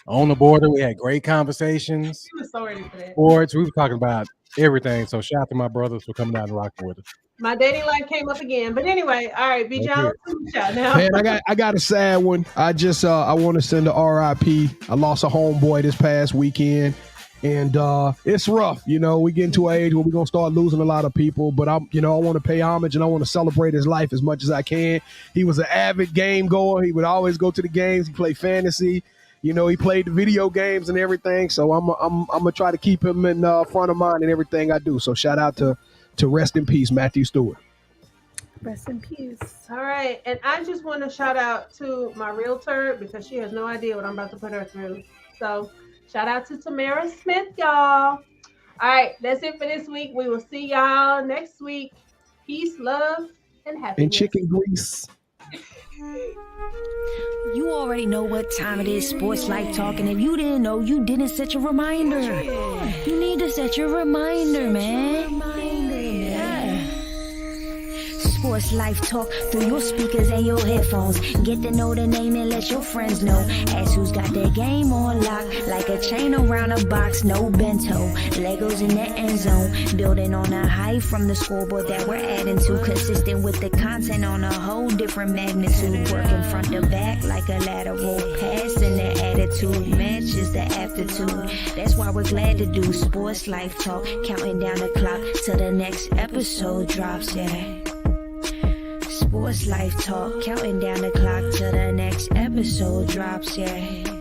On the Border. We had great conversations. Sports. We were talking about everything. So shout out to my brothers for coming out and rocking with us. My dating life came up again. But anyway, all right, B. Jones, shout now. Man, I got a sad one. I just I want to send a RIP. I lost a homeboy this past weekend. And it's rough, we get into an age where we're gonna start losing a lot of people. But I want to pay homage and I want to celebrate his life as much as I can. He was an avid game goer. He would always go to the games. He played fantasy. He played the video games and everything. So I'm gonna try to keep him in front of mind in everything I do. So shout out to rest in peace, Matthew Stewart. Rest in peace. All right, and I just want to shout out to my realtor because she has no idea what I'm about to put her through. So. Shout out to Tamara Smith, y'all. All right, that's it for this week. We will see y'all next week. Peace, love, and happiness. And chicken grease. You already know what time it is, Sports Life Talk, and if you didn't know, you didn't set your reminder. You need to set your reminder, man. Sports Life Talk through your speakers and your headphones. Get to know the name and let your friends know. Ask who's got their game on lock, like a chain around a box, no bento. Legos in the end zone, building on a height from the scoreboard that we're adding to. Consistent with the content on a whole different magnitude. Working front to back like a lateral pass, and the attitude matches the aptitude. That's why we're glad to do Sports Life Talk, counting down the clock till the next episode drops, yeah. Sports Life Talk, counting down the clock till the next episode drops, yeah.